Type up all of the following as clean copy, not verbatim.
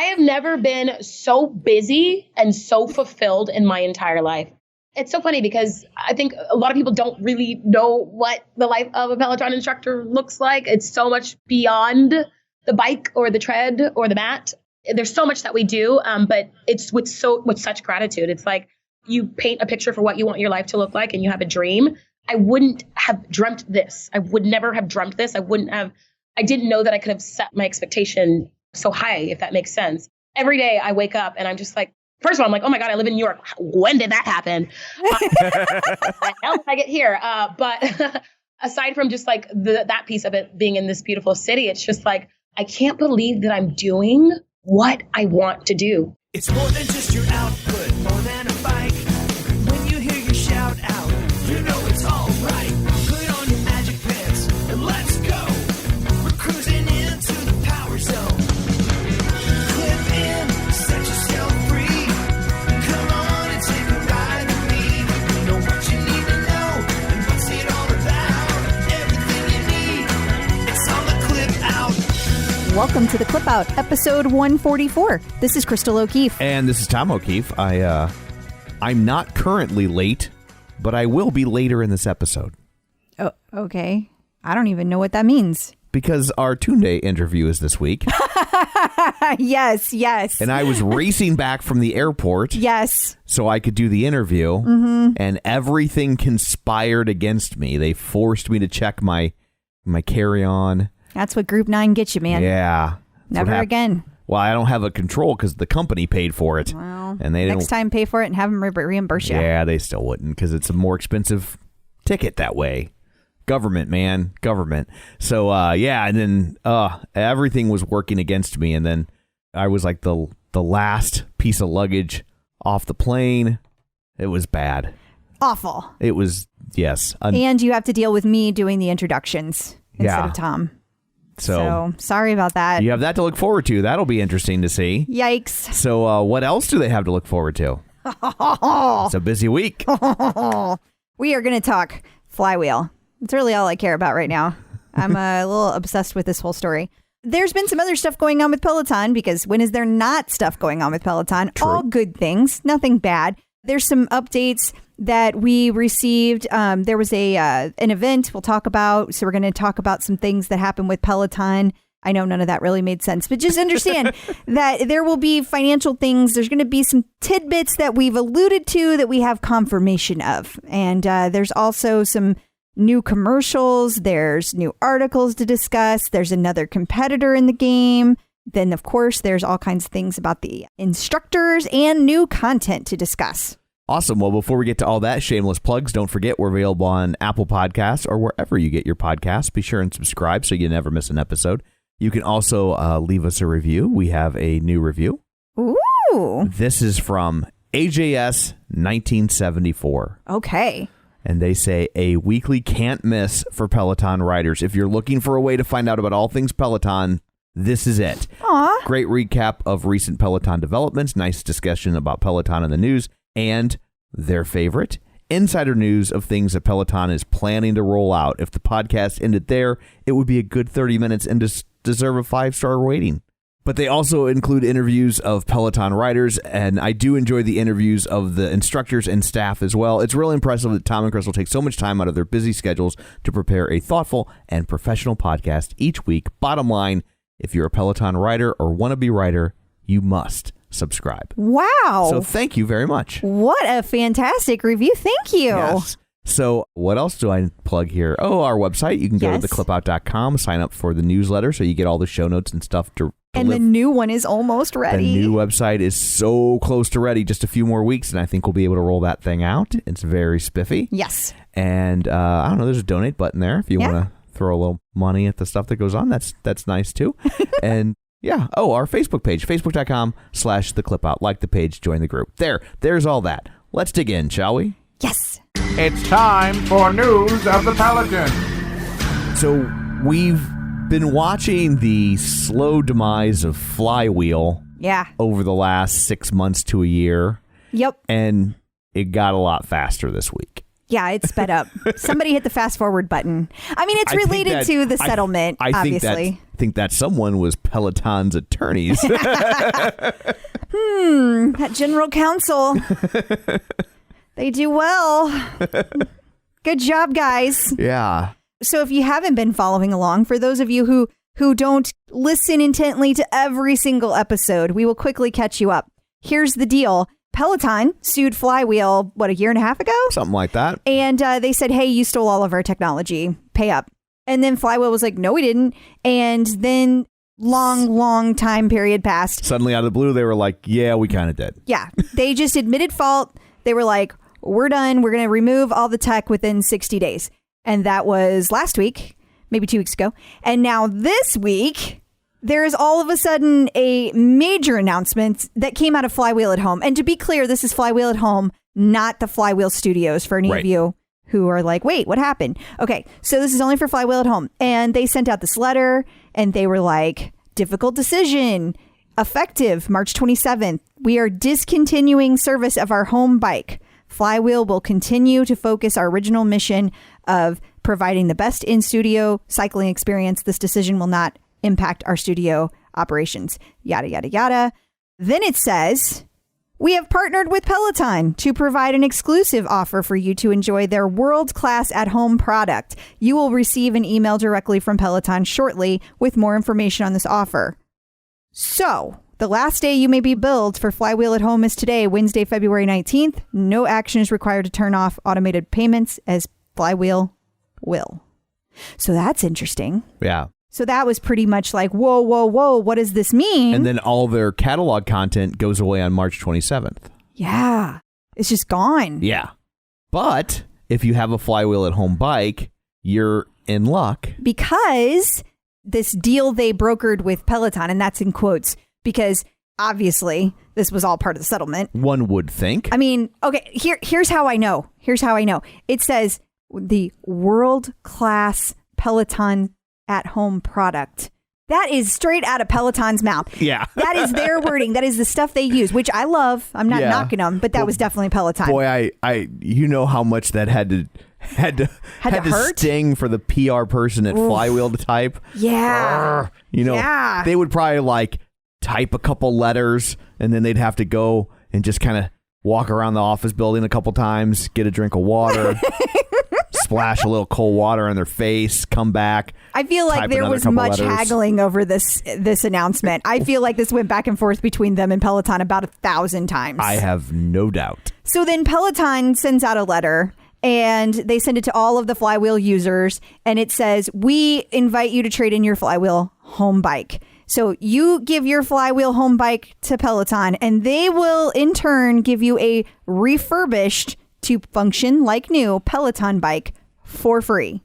have never been so busy and so fulfilled in my entire life. It's so funny because I think a lot of people don't really know what the life of a Peloton instructor looks like. It's so much beyond the bike or the tread or the mat. There's so much that we do, but it's with such gratitude. It's like you paint a picture for what you want your life to look like and you have a dream. I wouldn't have dreamt this. I would never have dreamt this. I didn't know that I could have set my expectation so high, if that makes sense. Every day I wake up and I'm just like, first of all, I'm like, oh my God, I live in New York. When did that happen? How did I get here? But aside from just like that piece of it being in this beautiful city, it's just like, I can't believe that I'm doing what I want to do. It's more than just your output, more than a bike. When you hear your shout out, you know it's all right. Put on your magic pants and let's go. We're cruising into the power zone. Clip in, set yourself free. Come on and take a ride with me. Know what you need to know and what's it all about. Everything you need, it's on the Clip Out. Welcome to the Clip Out, episode 144. This is Crystal O'Keefe. And this is Tom O'Keefe. I'm not currently late, but I will be later in this episode. Oh, okay. I don't even know what that means. Because our Tunde interview is this week. Yes. And I was racing back from the airport. Yes. So I could do the interview. Mm-hmm. And everything conspired against me. They forced me to check my carry-on. That's what Group 9 gets you, man. Yeah. Never again. Well, I don't have a control because the company paid for it. Well, and they next time pay for it and have them reimburse you. Yeah, they still wouldn't because it's a more expensive ticket that way. Government, man. Government. So, and then everything was working against me. And then I was like the last piece of luggage off the plane. It was bad. Awful. It was, yes. And you have to deal with me doing the introductions instead of Tom. So sorry about that. You have that to look forward to. That'll be interesting to see. Yikes. So what else do they have to look forward to? It's a busy week. We are going to talk Flywheel. It's really all I care about right now. I'm a little obsessed with this whole story. There's been some other stuff going on with Peloton because when is there not stuff going on with Peloton? True. All good things, nothing bad. There's some updates that we received. There was an event we'll talk about. So we're going to talk about some things that happened with Peloton. I know none of that really made sense, but just understand that there will be financial things. There's going to be some tidbits that we've alluded to that we have confirmation of. And there's also some new commercials. There's new articles to discuss. There's another competitor in the game. Then, of course, there's all kinds of things about the instructors and new content to discuss. Awesome. Well, before we get to all that, shameless plugs, don't forget we're available on Apple Podcasts or wherever you get your podcasts. Be sure and subscribe so you never miss an episode. You can also leave us a review. We have a new review. Ooh. This is from AJS 1974. Okay. And they say, a weekly can't miss for Peloton riders. If you're looking for a way to find out about all things Peloton, this is it. Aww. Great recap of recent Peloton developments, nice discussion about Peloton in the news, and their favorite, insider news of things that Peloton is planning to roll out. If the podcast ended there, it would be a good 30 minutes and deserve a 5-star rating. But they also include interviews of Peloton riders, and I do enjoy the interviews of the instructors and staff as well. It's really impressive that Tom and Crystal take so much time out of their busy schedules to prepare a thoughtful and professional podcast each week. Bottom line, if you're a Peloton rider or wannabe rider, you must subscribe. Wow. So thank you very much. What a fantastic review. Thank you. Yes. So what else do I plug here? Oh, our website. You can go to theclipout.com, sign up for the newsletter so you get all the show notes and stuff to And the new one is almost ready. The new website is so close to ready, just a few more weeks, and I think we'll be able to roll that thing out. It's very spiffy. Yes. And I don't know, there's a donate button there if you want to throw a little money at the stuff that goes on. That's nice too. And yeah. Oh, our Facebook page, facebook.com/theclipout. Like the page, join the group. There's all that. Let's dig in, shall we? Yes. It's time for news of the Peloton. So we've been watching the slow demise of Flywheel over the last 6 months to a year. Yep. And it got a lot faster this week. Yeah, it sped up. Somebody hit the fast forward button. I mean, it's related to the settlement, obviously. think that someone was Peloton's attorneys. That general counsel. They do well. Good job, guys. Yeah. So if you haven't been following along, for those of you who don't listen intently to every single episode, we will quickly catch you up. Here's the deal. Peloton sued Flywheel, a year and a half ago? Something like that. And they said, hey, you stole all of our technology. Pay up. And then Flywheel was like, no, we didn't. And then long time period passed. Suddenly out of the blue, they were like, yeah, we kind of did. Yeah. They just admitted fault. They were like, we're done. We're going to remove all the tech within 60 days. And that was last week, maybe 2 weeks ago. And now this week, there is all of a sudden a major announcement that came out of Flywheel-At-Home. And to be clear, this is Flywheel-At-Home, not the Flywheel Studios for any of you who are like, wait, what happened? Okay, so this is only for Flywheel-At-Home. And they sent out this letter and they were like, difficult decision, effective March 27th. We are discontinuing service of our home bike. Flywheel will continue to focus our original mission of providing the best in-studio cycling experience. This decision will not impact our studio operations, yada, yada, yada. Then it says, we have partnered with Peloton to provide an exclusive offer for you to enjoy their world-class at-home product. You will receive an email directly from Peloton shortly with more information on this offer. So, the last day you may be billed for Flywheel-At-Home is today, Wednesday, February 19th. No action is required to turn off automated payments as Flywheel will. So that's interesting. Yeah. So that was pretty much like, whoa, what does this mean? And then all their catalog content goes away on March 27th. Yeah. It's just gone. Yeah. But if you have a Flywheel-At-Home bike, you're in luck. Because this deal they brokered with Peloton, and that's in quotes, because obviously this was all part of the settlement. One would think. I mean, okay, here's how I know. It says the world-class Peloton at-home product. That is straight out of Peloton's mouth. Yeah. That is their wording. That is the stuff they use, which I love. I'm not knocking them, but that was definitely Peloton. Boy, I you know how much that had to hurt? sting for the PR person at Flywheel to type. Yeah. They would probably like type a couple letters and then they'd have to go and just kind of walk around the office building a couple times, get a drink of water, splash a little cold water on their face, come back. I feel like there was much haggling over this announcement. I feel like this went back and forth between them and Peloton about 1,000 times. I have no doubt. So then Peloton sends out a letter and they send it to all of the Flywheel users. And it says, we invite you to trade in your Flywheel home bike. So you give your Flywheel home bike to Peloton and they will in turn give you a refurbished to function like new Peloton bike for free.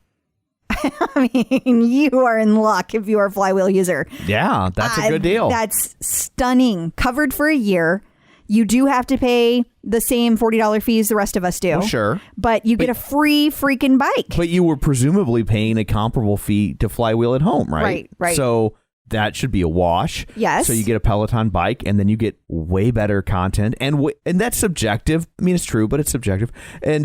I mean, you are in luck if you are a Flywheel user. Yeah, that's a good deal. That's stunning. Covered for a year. You do have to pay the same $40 fees the rest of us do. Oh, sure. But you get a free freaking bike. But you were presumably paying a comparable fee to Flywheel-At-Home, right? Right. So that should be a wash. Yes. So you get a Peloton bike and then you get way better content. And that's subjective. I mean, it's true, but it's subjective. And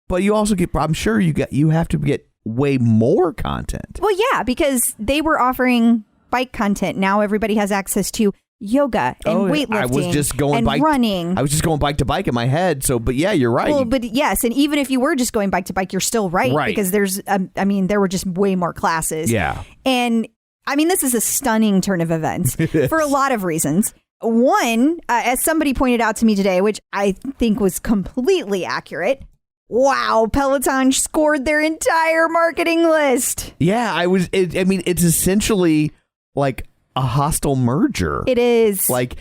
but you also get, I'm sure you have to get way more content. Well, yeah, because they were offering bike content. Now everybody has access to yoga and weightlifting. I was just going running. I was just going bike to bike in my head. So, but yeah, you're right. Well, but yes, and even if you were just going bike to bike, you're still right. Because there's, there were just way more classes. Yeah. And I mean, this is a stunning turn of events for a lot of reasons. One, as somebody pointed out to me today, which I think was completely accurate. Wow, Peloton scored their entire marketing list. Yeah, it's essentially like a hostile merger. It is. Like,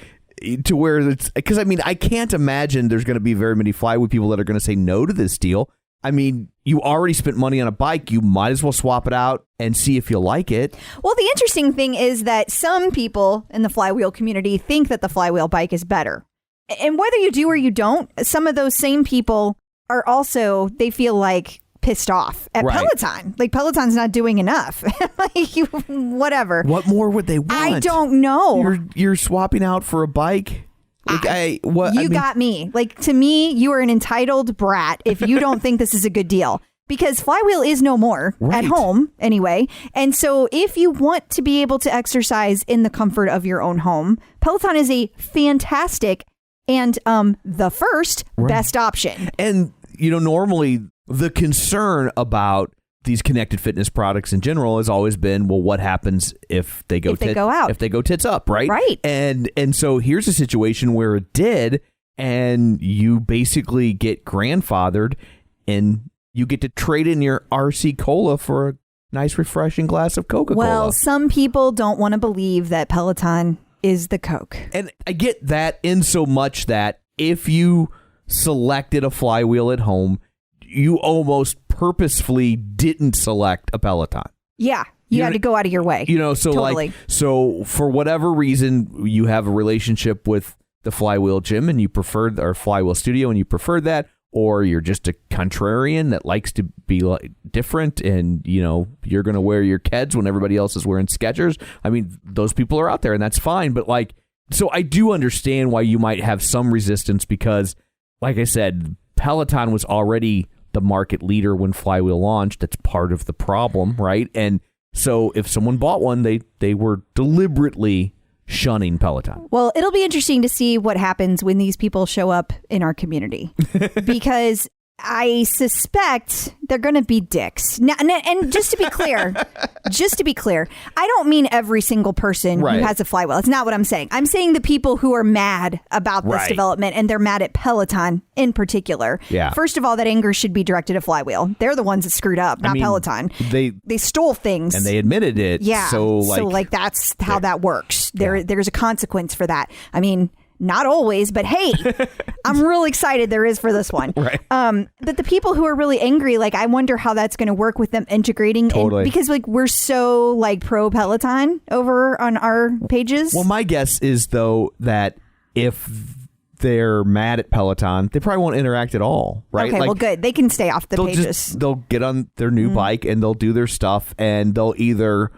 to where it's, because I mean, I can't imagine there's going to be very many Flywheel people that are going to say no to this deal. I mean, you already spent money on a bike. You might as well swap it out and see if you like it. Well, the interesting thing is that some people in the Flywheel community think that the Flywheel bike is better. And whether you do or you don't, some of those same people are also, they feel like pissed off at Peloton. Like, Peloton's not doing enough. Like, whatever. What more would they want? I don't know. You're swapping out for a bike. Like, got me. Like, to me, you are an entitled brat if you don't think this is a good deal. because Flywheel is no more at home anyway. And so if you want to be able to exercise in the comfort of your own home, Peloton is a fantastic and the first best option. And, normally the concern about these connected fitness products in general has always been, well, what happens if they go out? If they go tits up, right? Right. And so here's a situation where it did, and you basically get grandfathered, and you get to trade in your RC Cola for a nice, refreshing glass of Coca-Cola. Well, some people don't want to believe that Peloton is the Coke. And I get that in so much that if you selected a Flywheel-At-Home, you almost purposefully didn't select a Peloton. Yeah. You had to go out of your way. So totally. So for whatever reason, you have a relationship with the Flywheel gym and you preferred, or Flywheel studio and you preferred that, or you're just a contrarian that likes to be different and, you're going to wear your Keds when everybody else is wearing Skechers. I mean, those people are out there and that's fine. But so I do understand why you might have some resistance because, like I said, Peloton was already the market leader when Flywheel launched. That's part of the problem, right? And so if someone bought one, they were deliberately shunning Peloton. Well, it'll be interesting to see what happens when these people show up in our community because I suspect they're going to be dicks. Now, and just to be clear, I don't mean every single person who has a Flywheel. That's not what I'm saying. I'm saying the people who are mad about this development and they're mad at Peloton in particular. Yeah. First of all, that anger should be directed at Flywheel. They're the ones that screwed up, not Peloton. They stole things. And they admitted it. Yeah. So that's how that works. There's a consequence for that. I mean, not always, but hey, I'm real excited there is for this one. Right. But the people who are really angry, I wonder how that's going to work with them integrating. Totally. Because we're so pro Peloton over on our pages. Well, my guess is though that if they're mad at Peloton, they probably won't interact at all. Right. Okay. Well, good. They can stay off the pages. They'll get on their new bike and they'll do their stuff and they'll either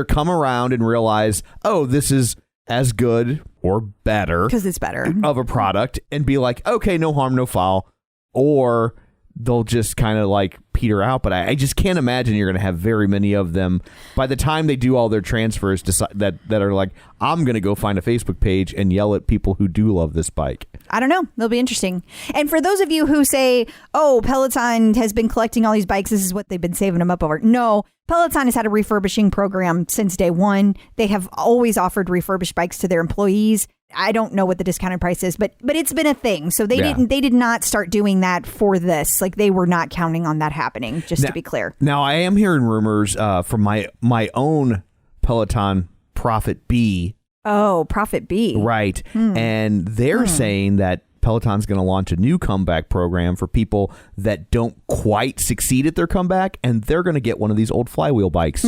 come around and realize, oh, this is as good or better because it's better of a product and be like, okay, no harm, no foul, or they'll just kind of peter out. But I just can't imagine you're going to have very many of them by the time they do all their transfers that are like, I'm going to go find a Facebook page and yell at people who do love this bike. I don't know. They'll be interesting. And for those of you who say, oh, Peloton has been collecting all these bikes, this is what they've been saving them up over. No, Peloton has had a refurbishing program since day one. They have always offered refurbished bikes to their employees. I don't know what the discounted price is, but it's been a thing. So they did not start doing that for this. They were not counting on that happening, to be clear. Now, I am hearing rumors from my own Peloton Profit B. Oh, Profit B. Right. And they're saying that Peloton's going to launch a new comeback program for people that don't quite succeed at their comeback, and they're going to get one of these old Flywheel bikes.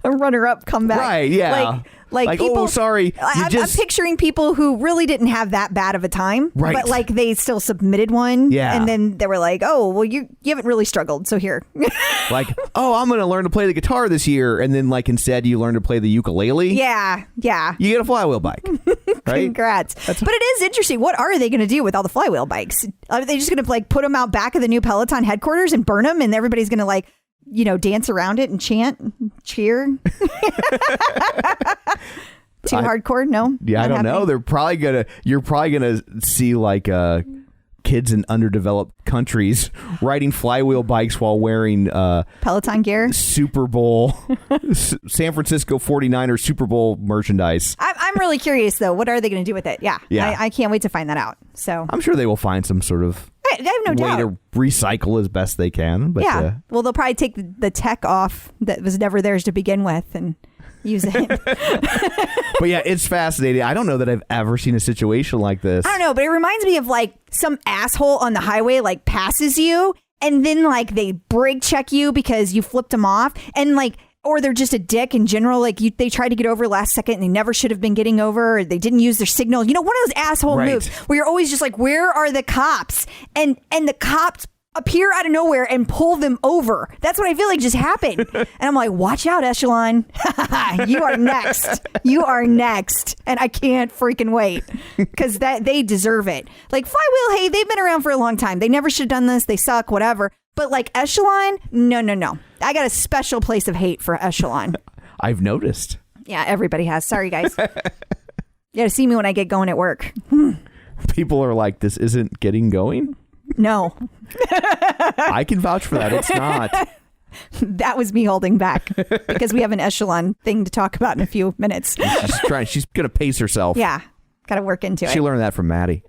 A runner-up comeback. Right, yeah. Like people, oh, sorry. I'm picturing people who really didn't have that bad of a time, right. But they still submitted one. Yeah. And then they were like, oh, well, you haven't really struggled. So here. Oh, I'm going to learn to play the guitar this year. And then instead you learn to play the ukulele. Yeah. Yeah. You get a Flywheel bike. Right? Congrats. But it is interesting. What are they going to do with all the Flywheel bikes? Are they just going to put them out back of the new Peloton headquarters and burn them? And everybody's going to dance around it and chant and cheer? Too hardcore? No? Yeah, I don't know. You're probably gonna see kids in underdeveloped countries riding Flywheel bikes while wearing Peloton gear, Super Bowl, San Francisco 49ers Super Bowl merchandise. I'm really curious though. What are they going to do with it? Yeah. I can't wait to find that out. So I'm sure they will find some sort of I have no way doubt. to recycle as best they can. But yeah. Well, they'll probably take the tech off that was never theirs to begin with and use it. But yeah, it's fascinating. I don't know that I've ever seen a situation like this. I don't know, but it reminds me of some asshole on the highway passes you and then they brake check you because you flipped them off and or they're just a dick in general. They tried to get over last second and they never should have been getting over. Or they didn't use their signal. One of those asshole moves where you're always just where are the cops? And the cops appear out of nowhere and pull them over. That's what I feel like just happened. And I'm like, watch out, Echelon. You are next. You are next. And I can't freaking wait because they deserve it. Like Flywheel, hey, they've been around for a long time. They never should have done this. They suck, whatever. But like Echelon, no. I got a special place of hate for Echelon. I've noticed. Yeah, everybody has. Sorry, guys. You got to see me when I get going at work. People are like, this isn't getting going? No. I can vouch for that. It's not. That was me holding back because we have an Echelon thing to talk about in a few minutes. She's going to pace herself. Yeah. Got to work into it. She learned that from Maddie.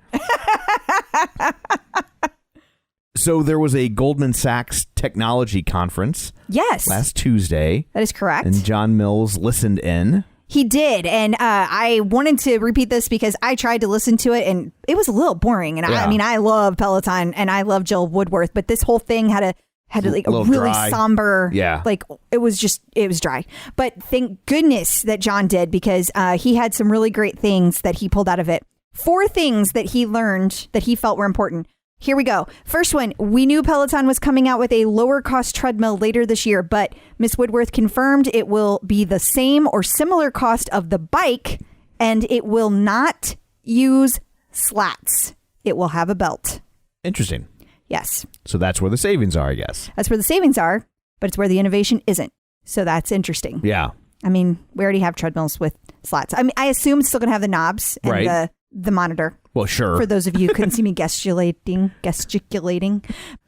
So there was a Goldman Sachs technology conference. Yes. Last Tuesday. That is correct. And John Mills listened in. He did. And I wanted to repeat this because I tried to listen to it and it was a little boring. And I mean, I love Peloton and I love Jill Woodworth, but this whole thing had like a really dry. somber, yeah. Like it was dry. But thank goodness that John did because he had some really great things that he pulled out of it. 4 things that he learned that he felt were important. Here we go. First one, we knew Peloton was coming out with a lower cost treadmill later this year, but Miss Woodworth confirmed it will be the same or similar cost of the bike, and it will not use slats. It will have a belt. Interesting. Yes. So that's where the savings are, I guess. That's where the savings are, but it's where the innovation isn't. So that's interesting. Yeah. I mean, we already have treadmills with slats. I mean, I assume it's still going to have the knobs and right. the monitor. Well, sure. For those of you who couldn't see me gesticulating,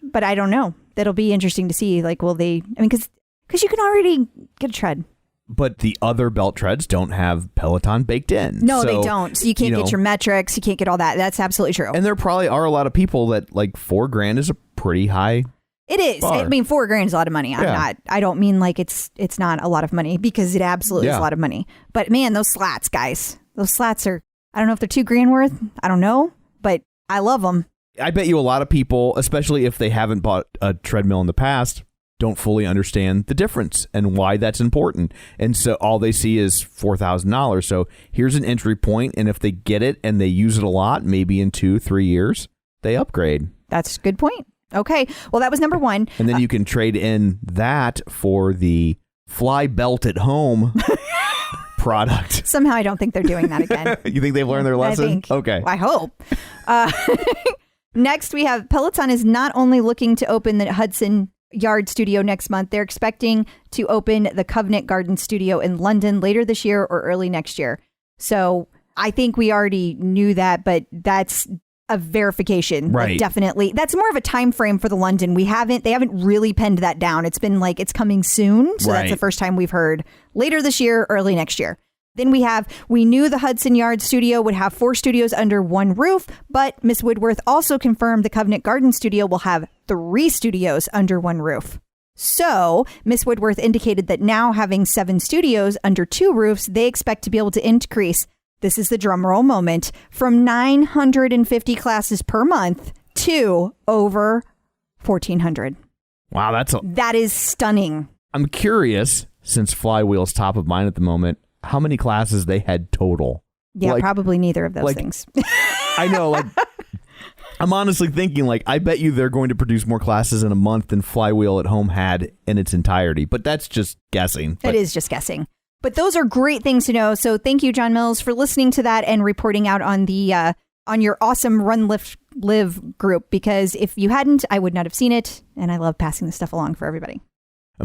but I don't know. That'll be interesting to see. Like, will they? I mean, because you can already get a tread. But the other belt treads don't have Peloton baked in. No, they don't. So you can't get your metrics. You can't get all that. That's absolutely true. And there probably are a lot of people that like $4,000 is a pretty high. It is. bar. I mean, $4,000 is a lot of money. I don't mean like it's not a lot of money because it absolutely is a lot of money. But man, those slats, guys, those slats are. I don't know if they're $2,000 worth. I don't know, but I love them. I bet you a lot of people, especially if they haven't bought a treadmill in the past, don't fully understand the difference and why that's important. And so all they see is $4,000. So here's an entry point, and if they get it and they use it a lot, maybe in 2-3 years, they upgrade. That's a good point. Okay. Well, that was number 1. And then you can trade in that for the Flywheel-At-Home product. Somehow I don't think they're doing that again. You think they've learned their lesson? I think. Okay. I hope. Next, we have Peloton is not only looking to open the Hudson Yard studio next month, they're expecting to open the Covent Garden studio in London later this year or early next year. So I think we already knew that, but that's a verification. Right. Like, definitely. That's more of a time frame for the London. They haven't really penned that down. It's been like it's coming soon. So that's the first time we've heard later this year, early next year. Then we knew the Hudson Yard studio would have 4 studios under one roof, but Miss Woodworth also confirmed the Covent Garden studio will have 3 studios under one roof. So Miss Woodworth indicated that now having 7 studios under 2 roofs, they expect to be able to increase, this is the drum roll moment, from 950 classes per month to over 1,400. Wow, that is stunning. I'm curious, since Flywheel's top of mind at the moment, how many classes they had total. Yeah, probably neither of those things. I know, I'm honestly thinking, I bet you they're going to produce more classes in a month than Flywheel-At-Home had in its entirety. But that's just guessing. It is just guessing. But those are great things to know. So thank you, John Mills, for listening to that and reporting out on the on your awesome Run, Lift, Live group. Because if you hadn't, I would not have seen it. And I love passing this stuff along for everybody.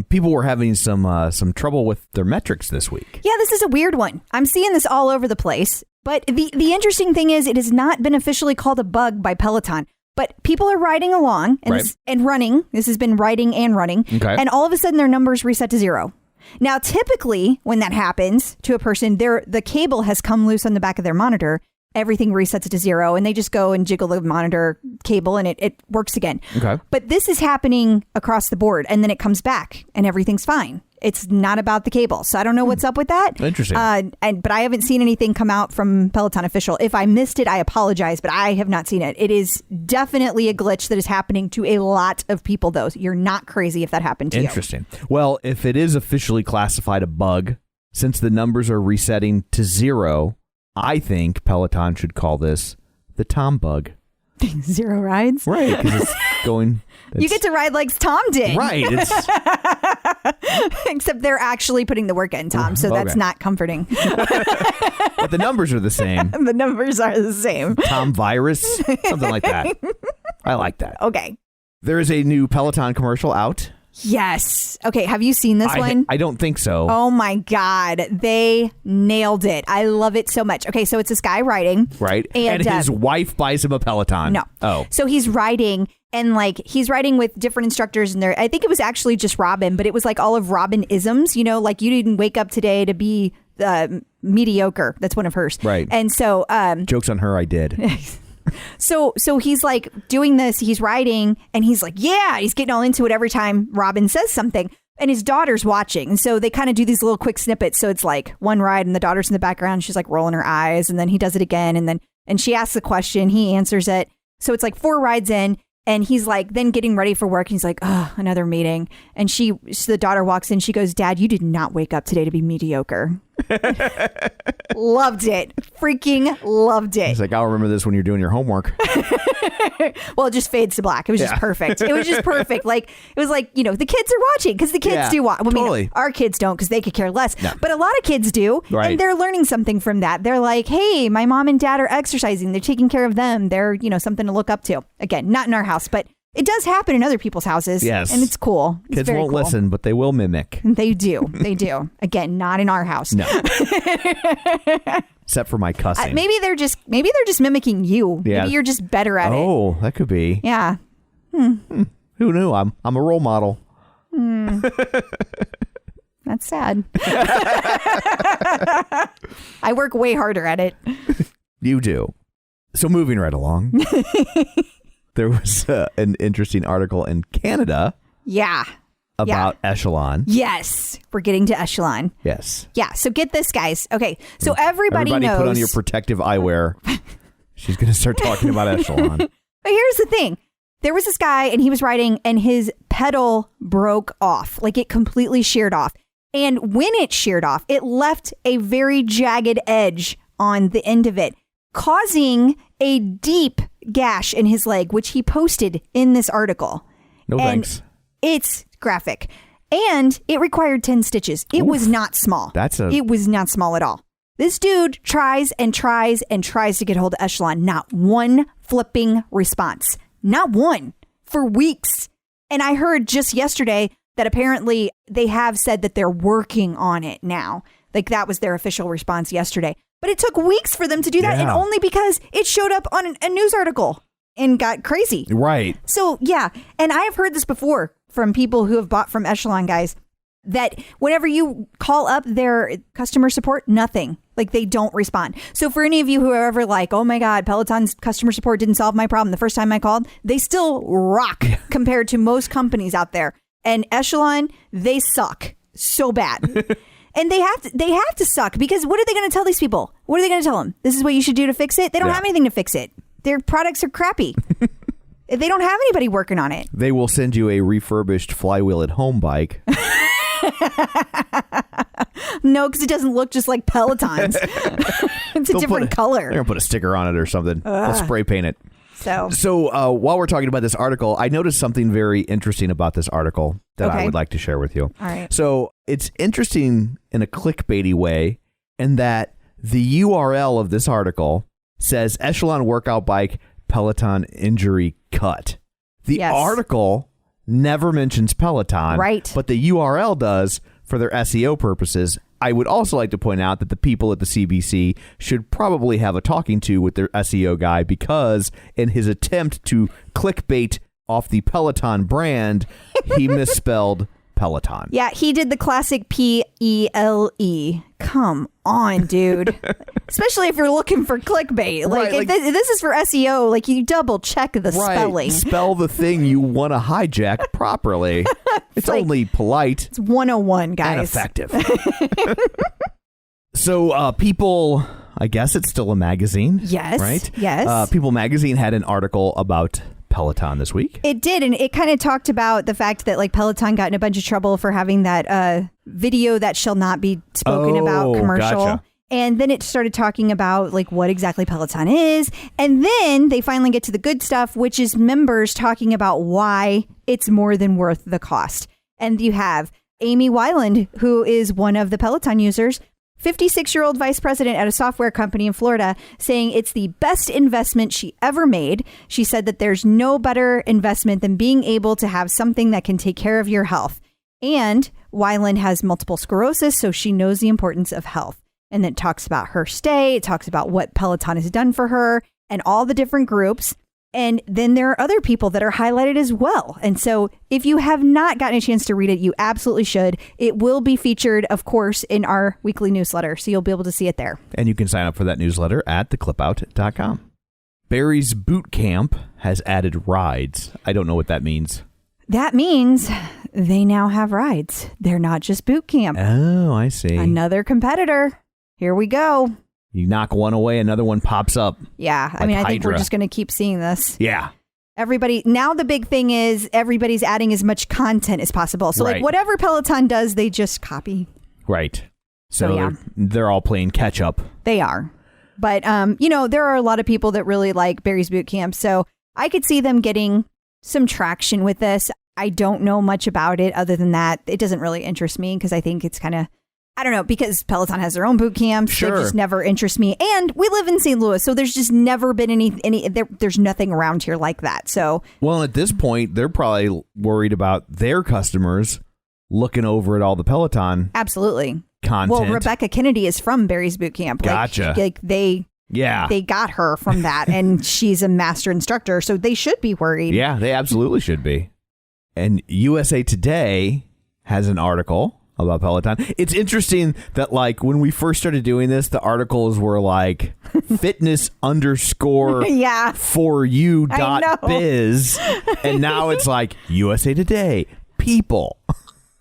People were having some trouble with their metrics this week. Yeah, this is a weird one. I'm seeing this all over the place. But the interesting thing is it has not been officially called a bug by Peloton. But people are riding along and running. This has been riding and running. Okay. And all of a sudden their numbers reset to 0. Now, typically when that happens to a person, the cable has come loose on the back of their monitor. Everything resets to 0 and they just go and jiggle the monitor cable and it works again. Okay. But this is happening across the board and then it comes back and everything's fine. It's not about the cable. So I don't know what's up with that. Interesting. But I haven't seen anything come out from Peloton official. If I missed it, I apologize, but I have not seen it. It is definitely a glitch that is happening to a lot of people, though. You're not crazy if that happened to you. Interesting. Well, if it is officially classified a bug, since the numbers are resetting to 0, I think Peloton should call this the Tom bug. 0 rides. Right, because it's going. You get to ride like Tom did. Right. Except they're actually putting the work in, Tom. So that's not comforting. But the numbers are the same. The numbers are the same. Tom virus, something like that. I like that. Okay. There is a new Peloton commercial out. Yes. Okay. Have you seen this one? I don't think so. Oh my God. They nailed it. I love it so much. Okay. So it's this guy riding. Right. And his wife buys him a Peloton. No. Oh. So he's riding and like he's riding with different instructors and I think it was actually just Robin, but it was like all of Robin-isms, you know, like you didn't wake up today to be mediocre. That's one of hers. Right. And so joke's on her, I did. So he's like doing this, he's riding and he's like, yeah, he's getting all into it every time Robin says something. And his daughter's watching. And so they kind of do these little quick snippets. So it's like one ride and the daughter's in the background. She's like rolling her eyes and then he does it again. And she asks a question. He answers it. So it's like 4 rides in and he's like then getting ready for work. And he's like, oh, another meeting. And so the daughter walks in. She goes, Dad, you did not wake up today to be mediocre. Loved it. Freaking loved it. He's like, I'll remember this when you're doing your homework. Well, it just fades to black. It was just perfect. It was just perfect. Like, it was like, you know, the kids are watching because the kids do watch. I mean, totally. Our kids don't because they could care less. No. But a lot of kids do. Right. And they're learning something from that. They're like, hey, my mom and dad are exercising. They're taking care of them. They're, you know, something to look up to. Again, not in our house, but it does happen in other people's houses. Yes. And it's cool. It's Kids very won't cool. listen, but they will mimic. They do. They do. Again, not in our house. No. Except for my cussing. Maybe they're just mimicking you. Yeah. Maybe you're just better at it. Oh, that could be. Yeah. Who knew? I'm a role model. That's sad. I work way harder at it. You do. So moving right along. There was an interesting article in Canada. Yeah. About Echelon. Yes. We're getting to Echelon. Yes. Yeah. So get this, guys. Okay. So everybody knows. Put on your protective eyewear. She's going to start talking about Echelon. But here's the thing. There was this guy and he was riding and his pedal broke off. Like it completely sheared off. And when it sheared off, it left a very jagged edge on the end of it, causing a deep gash in his leg, which he posted in this article. No thanks. It's graphic. And it required 10 stitches. It was not small. It was not small at all. This dude tries and tries and tries to get hold of Echelon. Not one flipping response. Not one. For weeks. And I heard just yesterday that apparently they have said that they're working on it now. Like that was their official response yesterday. But it took weeks for them to do that. And only because it showed up on a news article and got crazy. Right. So, yeah. And I have heard this before from people who have bought from Echelon, guys, that whenever you call up their customer support, nothing. Like they don't respond. So for any of you who are ever like, oh my God, Peloton's customer support didn't solve my problem the first time I called, they still rock compared to most companies out there. And Echelon, they suck so bad. And they have to suck because what are they going to tell these people? What are they going to tell them? This is what you should do to fix it. They don't have anything to fix it. Their products are crappy. They don't have anybody working on it. They will send you a refurbished Flywheel-At-Home bike. No, because it doesn't look just like Peloton's. It's a different color. They're going to put a sticker on it or something. They'll spray paint it. So while we're talking about this article, I noticed something very interesting about this article that I would like to share with you. All right. So it's interesting in a clickbaity way in that the URL of this article says Echelon workout bike Peloton injury cut. The article never mentions Peloton, right? But the URL does for their SEO purposes. I would also like to point out that the people at the CBC should probably have a talking to with their SEO guy because in his attempt to clickbait off the Peloton brand, he misspelled Peloton. Yeah, he did the classic P-E-L-E. Come on, dude. Especially if you're looking for clickbait. Like, right, this is for SEO. Like, you double check the spelling. Spell the thing you want to hijack properly. It's like, only polite. It's 101, guys. And effective. So people, I guess it's still a magazine. Yes. Right? Yes. People magazine had an article about Peloton this week. It did, and it kind of talked about the fact that like Peloton got in a bunch of trouble for having that video that shall not be spoken about commercial. Gotcha. And then it started talking about like what exactly Peloton is. And then they finally get to the good stuff, which is members talking about why it's more than worth the cost. And you have Amy Weiland, who is one of the Peloton users, 56-year-old vice president at a software company in Florida, saying it's the best investment she ever made. She said that there's no better investment than being able to have something that can take care of your health. And Weiland has multiple sclerosis, so she knows the importance of health. And then it talks about her stay. It talks about what Peloton has done for her and all the different groups. And then there are other people that are highlighted as well. And so if you have not gotten a chance to read it, you absolutely should. It will be featured, of course, in our weekly newsletter. So you'll be able to see it there. And you can sign up for that newsletter at theclipout.com. Barry's Boot Camp has added rides. I don't know what that means. That means they now have rides. They're not just boot camp. Oh, I see. Another competitor. Here we go. You knock one away, another one pops up. Yeah. Like I mean, I think Hydra. we're just going to keep seeing this. Yeah. Everybody. Now the big thing is everybody's adding as much content as possible. So Right. like whatever Peloton does, they just copy. Right. So yeah. they're all playing catch up. They are. But, there are a lot of people that really like Barry's Boot Camp. So I could see them getting some traction with this. I don't know much about it other than that. It doesn't really interest me because I think it's kind of, I don't know, because Peloton has their own boot camps. Sure. They just never interest me. And we live in St. Louis, so there's just never been there's nothing around here like that. So, well, at this point, they're probably worried about their customers looking over at all the Peloton absolutely. content. Well, Rebecca Kennedy is from Barry's Boot Camp. Gotcha. They got her from that, and she's a master instructor, so they should be worried. Yeah, they absolutely should be. And USA Today has an article about Peloton. It's interesting that like when we first started doing this, the articles were like fitness underscore Yeah. for you dot biz. And now it's like USA Today, people.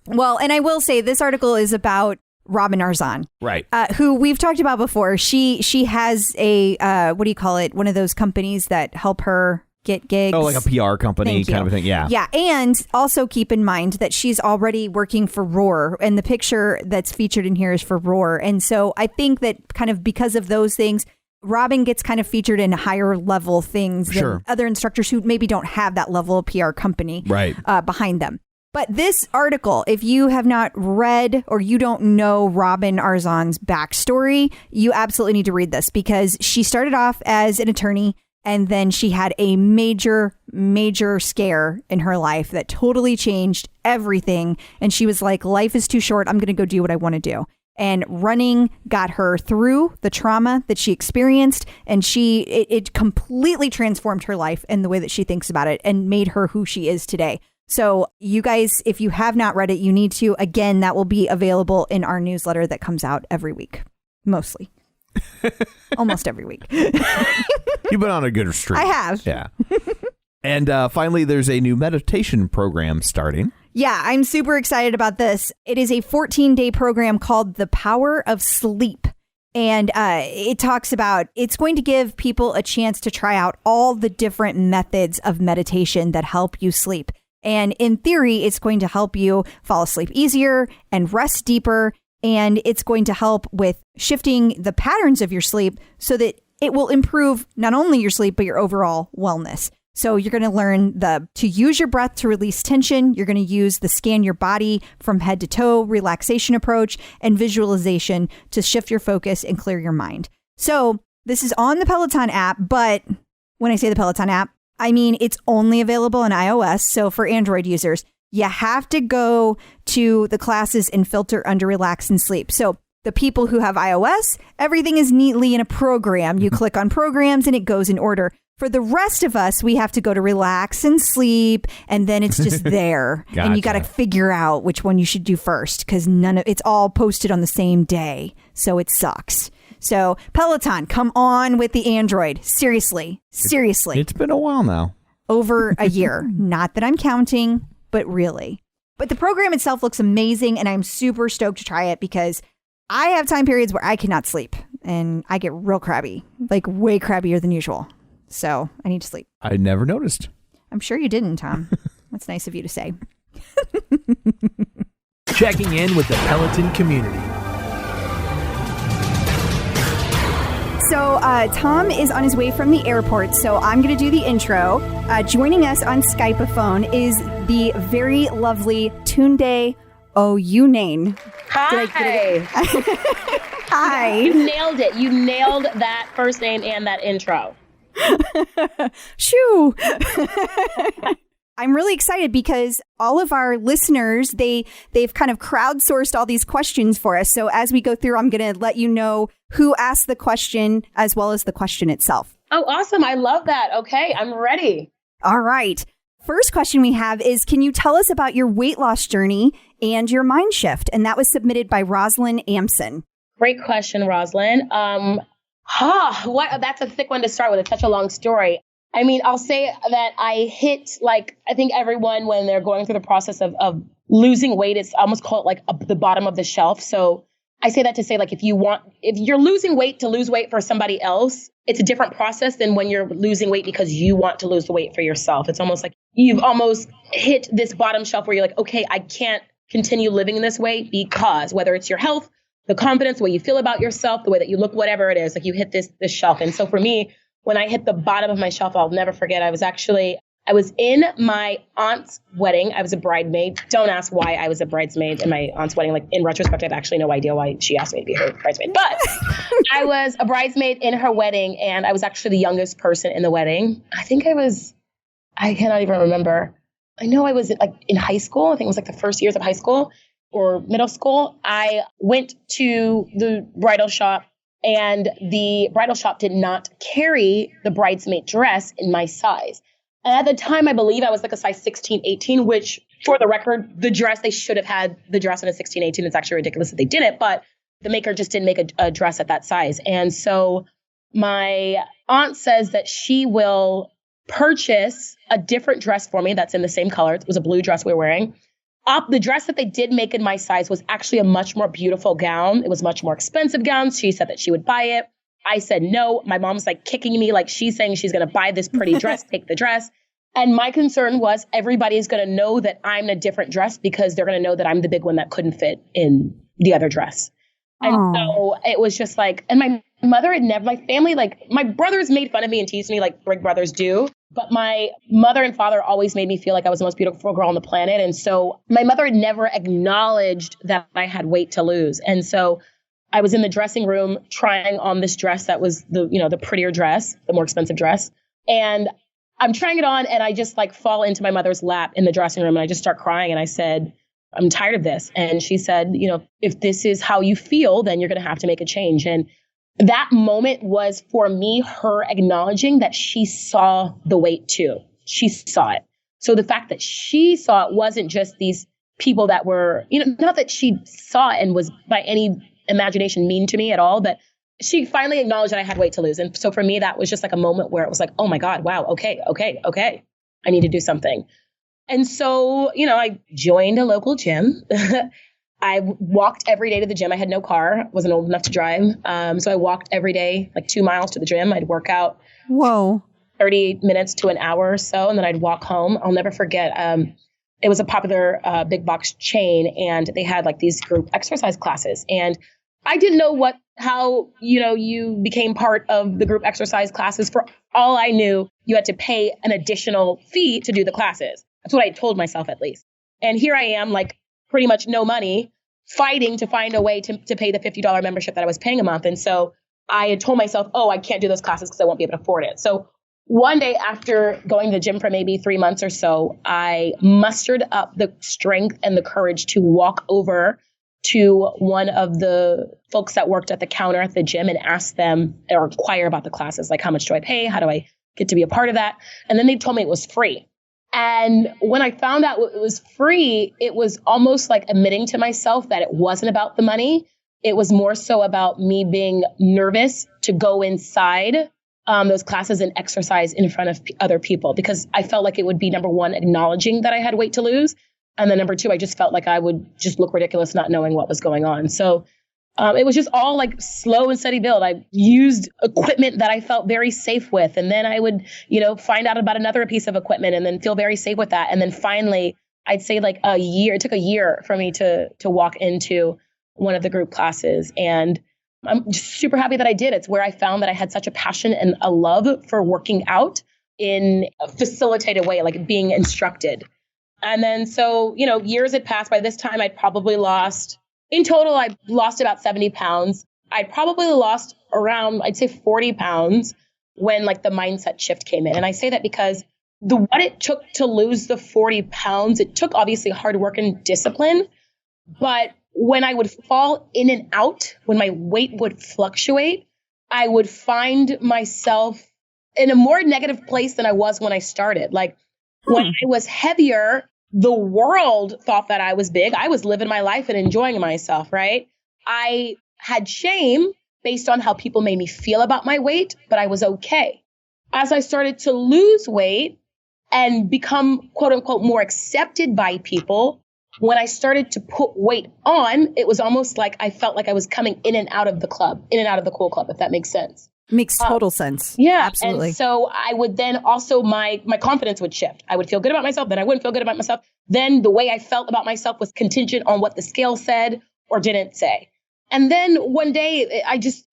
Well, and I will say this article is about Robin Arzon, Right. who we've talked about before. She has a, what do you call it? One of those companies that help her get gigs. Oh, like a PR company kind of a thing. Yeah. Yeah. And also keep in mind that she's already working for Roar, and the picture that's featured in here is for Roar. And so I think that kind of because of those things, Robin gets kind of featured in higher level things than other instructors who maybe don't have that level of PR company behind them. But this article, if you have not read or you don't know Robin Arzon's backstory, you absolutely need to read this because she started off as an attorney. And then she had a major, major scare in her life that totally changed everything. And she was like, life is too short. I'm going to go do what I want to do. And running got her through the trauma that she experienced. And it completely transformed her life and the way that she thinks about it and made her who she is today. So you guys, if you have not read it, you need to. Again, that will be available in our newsletter that comes out every week, mostly. Almost every week. You've been on a good streak. I have. Yeah. And finally, there's a new meditation program starting. Yeah, I'm super excited about this. It is a 14-day program called The Power of Sleep. And it talks about it's going to give people a chance to try out all the different methods of meditation that help you sleep. And in theory, it's going to help you fall asleep easier and rest deeper. And it's going to help with shifting the patterns of your sleep so that it will improve not only your sleep, but your overall wellness. So you're going to learn to use your breath to release tension. You're going to use the scan your body from head to toe relaxation approach and visualization to shift your focus and clear your mind. So this is on the Peloton app. But when I say the Peloton app, I mean it's only available on iOS. So for Android users, you have to go to the classes and filter under relax and sleep. So the people who have iOS, everything is neatly in a program. You click on programs and it goes in order. For the rest of us, we have to go to relax and sleep, and then it's just there. Gotcha. And you got to figure out which one you should do first because it's all posted on the same day. So it sucks. So Peloton, come on with the Android. Seriously. It's been a while now. Over a year. Not that I'm counting, but really. But the program itself looks amazing, and I'm super stoked to try it because I have time periods where I cannot sleep, and I get real crabby, like way crabbier than usual. So I need to sleep. I never noticed. I'm sure you didn't, Tom. That's nice of you to say. Checking in with the Peloton community. So Tom is on his way from the airport, so I'm going to do the intro. Joining us on Skype-a-phone is the very lovely Tunde Oyeneyin. Hi. Hi. You nailed it. You nailed that first name and that intro. Shoo. I'm really excited because all of our listeners, they've kind of crowdsourced all these questions for us. So as we go through, I'm going to let you know who asked the question as well as the question itself. Oh, awesome. I love that. Okay, I'm ready. All right. First question we have is, can you tell us about your weight loss journey and your mind shift? And that was submitted by Rosalind Amson. Great question, Rosalind. That's a thick one to start with. It's such a long story. I mean, I'll say that I hit, like, I think everyone, when they're going through the process of losing weight, it's almost called like the bottom of the shelf. So I say that to say, like, if you're losing weight to lose weight for somebody else, it's a different process than when you're losing weight because you want to lose the weight for yourself. It's almost like you've almost hit this bottom shelf where you're like, okay, I can't continue living this way because whether it's your health, the confidence, the way you feel about yourself, the way that you look, whatever it is, like you hit this shelf. And so for me, when I hit the bottom of my shelf, I'll never forget. I was in my aunt's wedding. I was a bridesmaid. Don't ask why I was a bridesmaid in my aunt's wedding. Like, in retrospect, I have actually no idea why she asked me to be her bridesmaid. But I was a bridesmaid in her wedding, and I was actually the youngest person in the wedding. I cannot even remember. I know I was in high school. I think it was like the first years of high school or middle school. I went to the bridal shop, and the bridal shop did not carry the bridesmaid dress in my size. And at the time, I believe I was like a size 16, 18, which, for the record, they should have had the dress in a 16, 18. It's actually ridiculous that they didn't, but the maker just didn't make a dress at that size. And so my aunt says that she will purchase a different dress for me that's in the same color. It was a blue dress we were wearing. The dress that they did make in my size was actually a much more beautiful gown. It was a much more expensive gown. She said that she would buy it. I said no. My mom's like kicking me, like she's saying she's going to buy this pretty dress, take the dress. And my concern was everybody's going to know that I'm in a different dress because they're going to know that I'm the big one that couldn't fit in the other dress. And so it was just like, and my mother had never, my family, like my brothers made fun of me and teased me like big brothers do. But my mother and father always made me feel like I was the most beautiful girl on the planet. And so my mother had never acknowledged that I had weight to lose. And so I was in the dressing room trying on this dress that was the prettier dress, the more expensive dress. And I'm trying it on and I just like fall into my mother's lap in the dressing room and I just start crying. And I said, I'm tired of this. And she said, if this is how you feel, then you're going to have to make a change. And that moment was for me, her acknowledging that she saw the weight too. She saw it. So the fact that she saw it wasn't just these people that were, not that she saw it and was by any imagination mean to me at all, but she finally acknowledged that I had weight to lose. And so for me, that was just like a moment where it was like, oh my God, wow. Okay. I need to do something. And so, I joined a local gym. I walked every day to the gym. I had no car, wasn't old enough to drive. So I walked every day, like 2 miles to the gym. I'd work out 30 minutes to an hour or so, and then I'd walk home. I'll never forget. It was a popular big box chain, and they had like these group exercise classes. And I didn't know how you became part of the group exercise classes. For all I knew, you had to pay an additional fee to do the classes. That's what I told myself, at least. And here I am, like pretty much no money, fighting to find a way to pay the $50 membership that I was paying a month. And so I had told myself, I can't do those classes because I won't be able to afford it. So one day after going to the gym for maybe 3 months or so, I mustered up the strength and the courage to walk over to one of the folks that worked at the counter at the gym and ask them or inquire about the classes, like how much do I pay? How do I get to be a part of that? And then they told me it was free. And when I found out it was free, it was almost like admitting to myself that it wasn't about the money. It was more so about me being nervous to go inside those classes and exercise in front of other people, because I felt like it would be, number one, acknowledging that I had weight to lose. And then number two, I just felt like I would just look ridiculous not knowing what was going on. So it was just all like slow and steady build. I used equipment that I felt very safe with. And then I would, find out about another piece of equipment and then feel very safe with that. And then finally, I'd say like a year, it took a year for me to walk into one of the group classes. And I'm just super happy that I did. It's where I found that I had such a passion and a love for working out in a facilitated way, like being instructed. And then so, years had passed. By this time, I'd probably lost, in total, I lost about 70 pounds. I'd probably lost around, I'd say 40 pounds when like the mindset shift came in. And I say that because what it took to lose the 40 pounds, it took obviously hard work and discipline. But when I would fall in and out, when my weight would fluctuate, I would find myself in a more negative place than I was when I started. Like when I was heavier, the world thought that I was big. I was living my life and enjoying myself, right? I had shame based on how people made me feel about my weight, but I was okay. As I started to lose weight and become, quote unquote, more accepted by people, when I started to put weight on, it was almost like I felt like I was coming in and out of the club, in and out of the cool club, if that makes sense. Makes total sense. Yeah. Absolutely. And so I would then also, my confidence would shift. I would feel good about myself, then I wouldn't feel good about myself. Then the way I felt about myself was contingent on what the scale said or didn't say. And then one day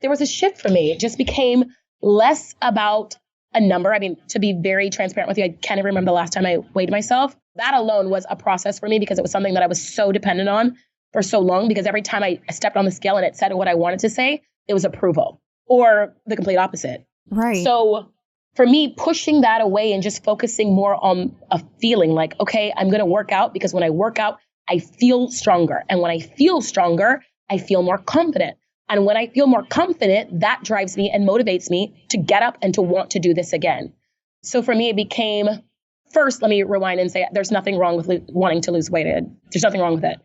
there was a shift for me. It just became less about a number. I mean, to be very transparent with you, I can't even remember the last time I weighed myself. That alone was a process for me because it was something that I was so dependent on for so long, because every time I stepped on the scale and it said what I wanted to say, it was approval or the complete opposite. Right. So for me, pushing that away and just focusing more on a feeling like, okay, I'm going to work out because when I work out, I feel stronger. And when I feel stronger, I feel more confident. And when I feel more confident, that drives me and motivates me to get up and to want to do this again. So for me, it became, first, let me rewind and say there's nothing wrong with wanting to lose weight. There's nothing wrong with it.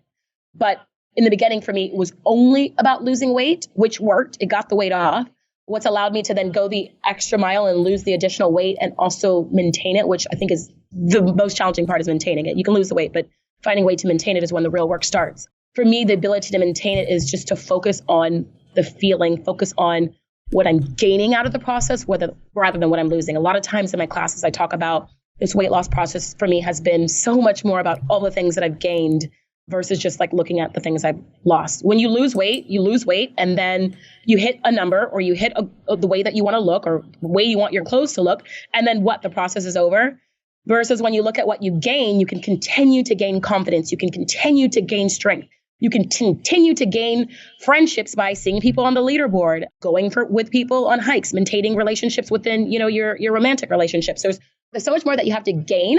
But in the beginning, for me, it was only about losing weight, which worked. It got the weight off. What's allowed me to then go the extra mile and lose the additional weight and also maintain it, which I think is the most challenging part, is maintaining it. You can lose the weight, but finding a way to maintain it is when the real work starts. For me, the ability to maintain it is just to focus on the feeling, focus on what I'm gaining out of the process rather than what I'm losing. A lot of times in my classes, I talk about this weight loss process for me has been so much more about all the things that I've gained versus just like looking at the things I've lost. When you lose weight and then you hit a number or you hit the way that you want to look or the way you want your clothes to look, and then the process is over. Versus when you look at what you gain, you can continue to gain confidence. You can continue to gain strength. You can continue to gain friendships by seeing people on the leaderboard, going with people on hikes, maintaining relationships within, your romantic relationships. There's so much more that you have to gain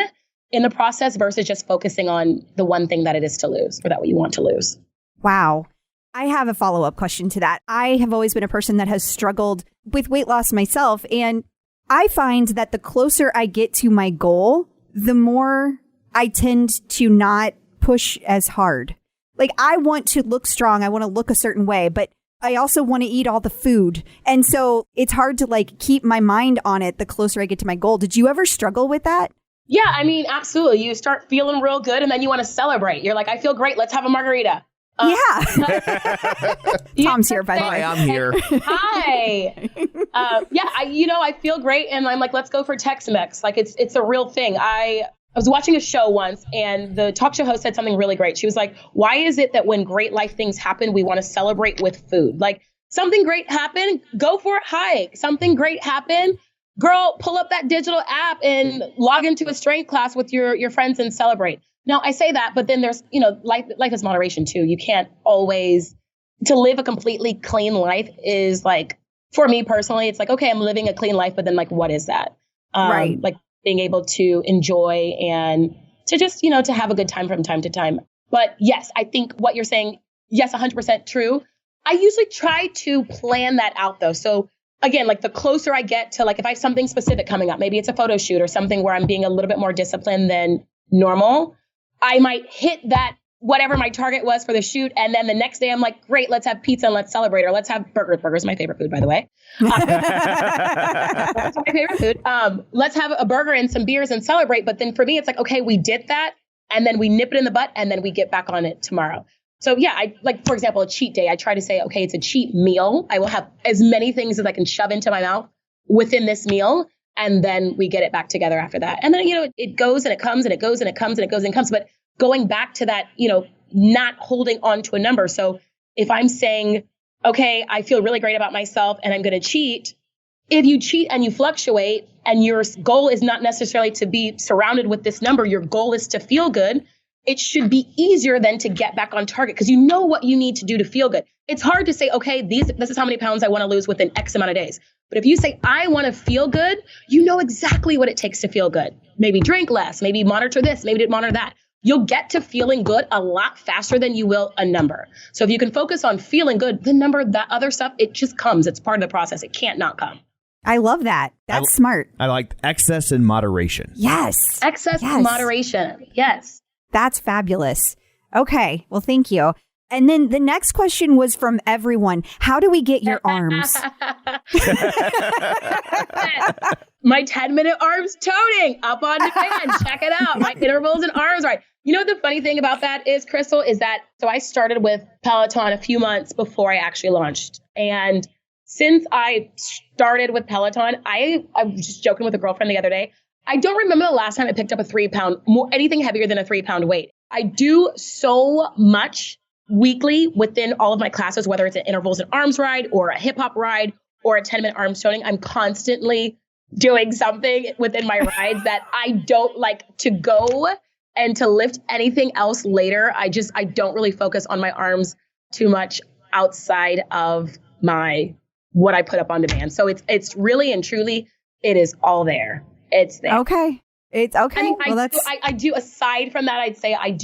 in the process versus just focusing on the one thing that it is to lose or that what you want to lose. Wow. I have a follow-up question to that. I have always been a person that has struggled with weight loss myself. And I find that the closer I get to my goal, the more I tend to not push as hard. Like, I want to look strong. I want to look a certain way, but I also want to eat all the food. And so it's hard to keep my mind on it the closer I get to my goal. Did you ever struggle with that? Yeah, I mean, absolutely. You start feeling real good and then you want to celebrate. You're like, I feel great. Let's have a margarita. Yeah. Tom's here, by the way. Hi, I'm here. Hi. I feel great. And I'm like, let's go for Tex-Mex. Like it's a real thing. I was watching a show once and the talk show host said something really great. She was like, why is it that when great life things happen, we want to celebrate with food? Like something great happened, go for a hike. Something great happened, girl, pull up that digital app and log into a strength class with your friends and celebrate. Now I say that, but then there's, life is moderation too. You can't always, to live a completely clean life is like, for me personally, it's like, okay, I'm living a clean life, but then what is that? Right. Like being able to enjoy and to just, to have a good time from time to time. But yes, I think what you're saying, yes, 100% true. I usually try to plan that out though. So again, the closer I get to if I have something specific coming up, maybe it's a photo shoot or something where I'm being a little bit more disciplined than normal, I might hit that, whatever my target was for the shoot. And then the next day I'm like, great, let's have pizza and let's celebrate, or let's have burgers. Burgers are my favorite food, by the way. That's my favorite food. Let's have a burger and some beers and celebrate. But then for me, it's like, okay, we did that. And then we nip it in the butt and then we get back on it tomorrow. So yeah, for example, a cheat day, I try to say, okay, it's a cheat meal. I will have as many things as I can shove into my mouth within this meal. And then we get it back together after that. And then, it goes and it comes and it goes and it comes and it goes and it comes. But going back to that, not holding on to a number. So if I'm saying, okay, I feel really great about myself and I'm going to cheat. If you cheat and you fluctuate and your goal is not necessarily to be surrounded with this number, your goal is to feel good, it should be easier than to get back on target because you know what you need to do to feel good. It's hard to say, okay, this is how many pounds I want to lose within X amount of days. But if you say, I want to feel good, you know exactly what it takes to feel good. Maybe drink less, maybe monitor this, maybe monitor that. You'll get to feeling good a lot faster than you will a number. So if you can focus on feeling good, the number, that other stuff, it just comes. It's part of the process. It can't not come. I love that. That's smart. I like excess and moderation. Yes. Excess and moderation. Yes. That's fabulous. Okay. Well, thank you. And then the next question was from everyone. How do we get your arms? My 10-minute arms toning up on demand. Check it out. My intervals and arms right. You know, the funny thing about that is, Crystal, is that so I started with Peloton a few months before I actually launched. And since I started with Peloton, I was just joking with a girlfriend the other day. I don't remember the last time I picked up a 3-pound, anything heavier than a 3-pound weight. I do so much weekly within all of my classes, whether it's an intervals and arms ride or a hip hop ride or a 10-minute arms toning. I'm constantly doing something within my rides that I don't like to go and to lift anything else later. I don't really focus on my arms too much outside of what I put up on demand. So it's really and truly, it is all there. It's there. Okay. It's okay. I mean, well, I do, aside from that, I'd say I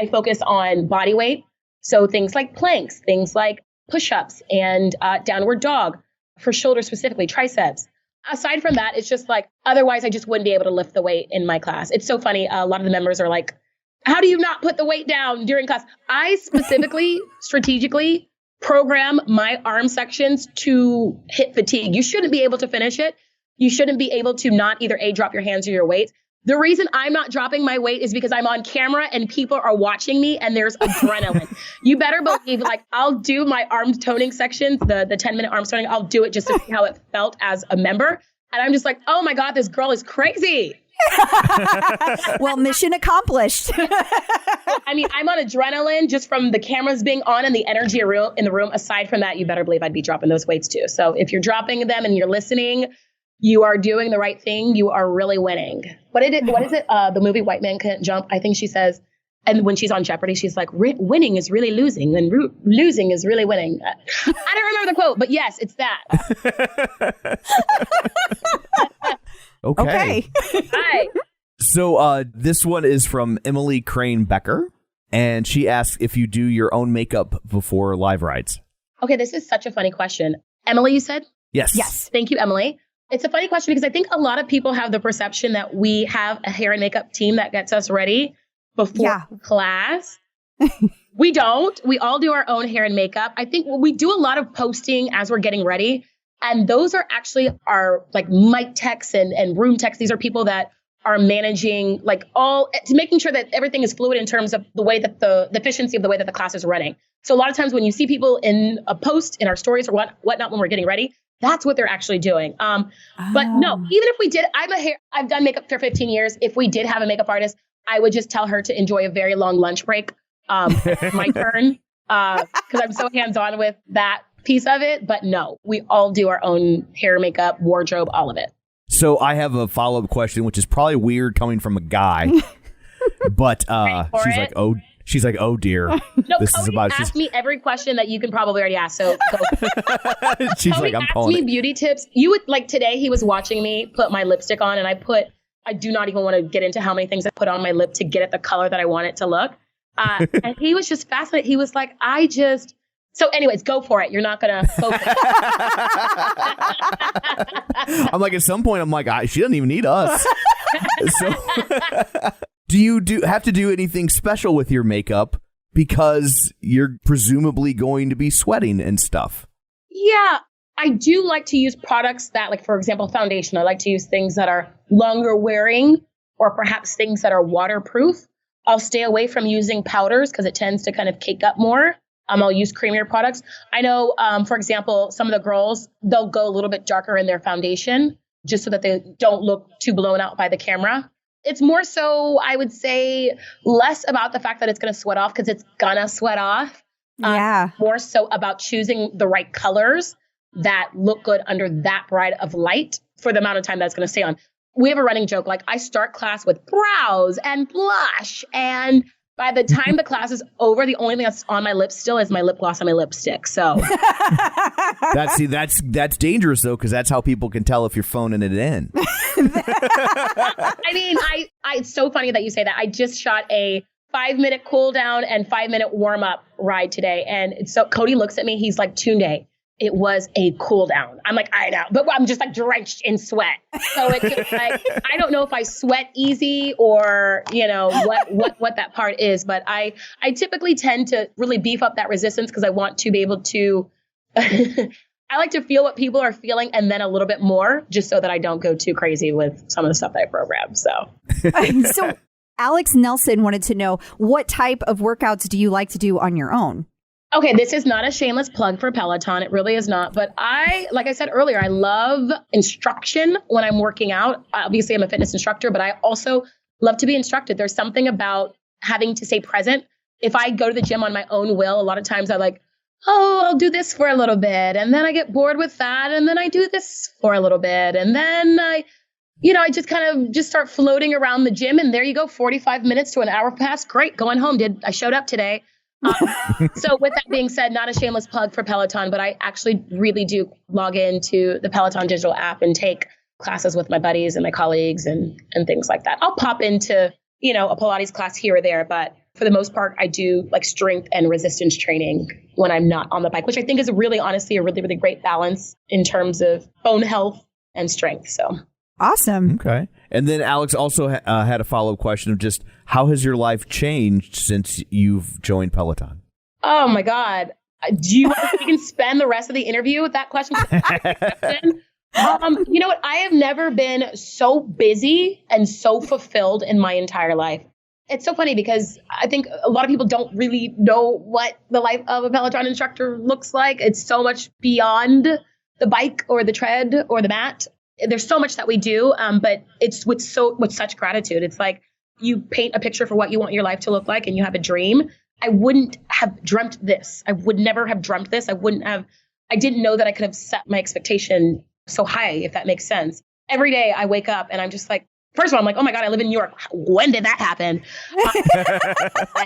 focus on body weight. So things like planks, things like push-ups and downward dog for shoulders, specifically triceps. Aside from that, it's just like, otherwise I just wouldn't be able to lift the weight in my class. It's so funny. A lot of the members are like, how do you not put the weight down during class? I specifically, strategically program my arm sections to hit fatigue. You shouldn't be able to finish it. You shouldn't be able to not either drop your hands or your weights. The reason I'm not dropping my weight is because I'm on camera and people are watching me and there's adrenaline. You better believe, like, I'll do my arm toning sections, the 10-minute arm toning. I'll do it just to see how it felt as a member. And I'm just like, oh my God, this girl is crazy. Well, mission accomplished. I mean, I'm on adrenaline just from the cameras being on and the energy in the room. Aside from that, you better believe I'd be dropping those weights too. So if you're dropping them and you're listening, you are doing the right thing. You are really winning. What is it? The movie White Man Can't Jump. I think she says, and when she's on Jeopardy, she's like, winning is really losing and losing is really winning. I don't remember the quote, but yes, it's that. Okay. Hi. So this one is from Emily Crane Becker, and she asks if you do your own makeup before live rides. Okay, this is such a funny question. Emily, you said? Yes. Yes. Thank you, Emily. It's a funny question because I think a lot of people have the perception that we have a hair and makeup team that gets us ready before class. We don't. We all do our own hair and makeup. I think we do a lot of posting as we're getting ready. And those are actually our like mic techs and room techs. These are people that are managing making sure that everything is fluid in terms of the way that the efficiency of the way that the class is running. So a lot of times when you see people in a post in our stories or whatnot when we're getting ready, that's what they're actually doing. But no, even if we did, I've done makeup for 15 years. If we did have a makeup artist, I would just tell her to enjoy a very long lunch break. My turn, because I'm so hands-on with that piece of it. But no, we all do our own hair, makeup, wardrobe, all of it. So I have a follow-up question, which is probably weird coming from a guy, but she's like, oh dear. No, Cody asked me every question that you can probably already ask. So she's Cody like, I'm asked calling me it. beauty tips. You would like today. He was watching me put my lipstick on, and I do not even want to get into how many things I put on my lip to get it the color that I want it to look. And he was just fascinated. He was like, so anyways, go for it. You're not going to go for it. I'm like, at some point, I'm like, she doesn't even need us. So, do you have to do anything special with your makeup because you're presumably going to be sweating and stuff? Yeah, I do like to use products that, like, for example, foundation. I like to use things that are longer wearing or perhaps things that are waterproof. I'll stay away from using powders because it tends to kind of cake up more. I'll use creamier products. I know, for example, some of the girls, they'll go a little bit darker in their foundation just so that they don't look too blown out by the camera. It's more so, I would say, less about the fact that it's going to sweat off because it's going to sweat off. Yeah. More so about choosing the right colors that look good under that bright of light for the amount of time that's going to stay on. We have a running joke, like I start class with brows and blush, and by the time the class is over, the only thing that's on my lips still is my lip gloss and my lipstick. So that's dangerous though, because that's how people can tell if you're phoning it in. I mean, it's so funny that you say that. I just shot a 5-minute cool down and 5-minute warm up ride today, and so Cody looks at me. He's like, Tunde, it was a cool down. I'm like, I know, but I'm just like drenched in sweat. So it's just like, I don't know if I sweat easy or, what that part is, but I typically tend to really beef up that resistance because I want to be able to, I like to feel what people are feeling and then a little bit more just so that I don't go too crazy with some of the stuff that I program. So Alex Nelson wanted to know, what type of workouts do you like to do on your own? Okay, this is not a shameless plug for Peloton. It really is not. But like I said earlier, I love instruction when I'm working out. Obviously, I'm a fitness instructor, but I also love to be instructed. There's something about having to stay present. If I go to the gym on my own will, a lot of times I like, I'll do this for a little bit. And then I get bored with that. And then I do this for a little bit. And then I just kind of start floating around the gym. And there you go, 45 minutes to an hour passed. Great, going home. I showed up today. So with that being said, not a shameless plug for Peloton, but I actually really do log into the Peloton digital app and take classes with my buddies and my colleagues and things like that. I'll pop into, a Pilates class here or there, but for the most part, I do like strength and resistance training when I'm not on the bike, which I think is honestly a really, really great balance in terms of bone health and strength. So awesome. Okay. And then Alex also had a follow-up question of just how has your life changed since you've joined Peloton? Oh my God. Do you want to we can spend the rest of the interview with that question? You know what? I have never been so busy and so fulfilled in my entire life. It's so funny because I think a lot of people don't really know what the life of a Peloton instructor looks like. It's so much beyond the bike or the tread or the mat. There's so much that we do, but it's with such gratitude. It's like you paint a picture for what you want your life to look like and you have a dream. I wouldn't have dreamt this. I would never have dreamt this. I didn't know that I could have set my expectation so high, if that makes sense. Every day I wake up and I'm just like, first of all, I'm like, oh my God, I live in New York. When did that happen?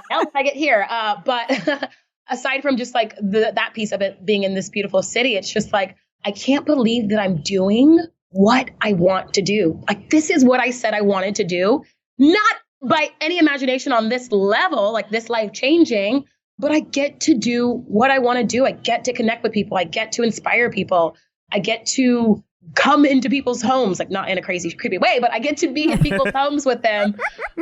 How did I get here? But aside from just like that piece of it being in this beautiful city, it's just like, I can't believe that I'm doing what I want to do. Like, this is what I said I wanted to do, not by any imagination on this level, like this life changing, but I get to do what I want to do. I get to connect with people. I get to inspire people. I get to come into people's homes, like not in a crazy, creepy way, but I get to be in people's homes with them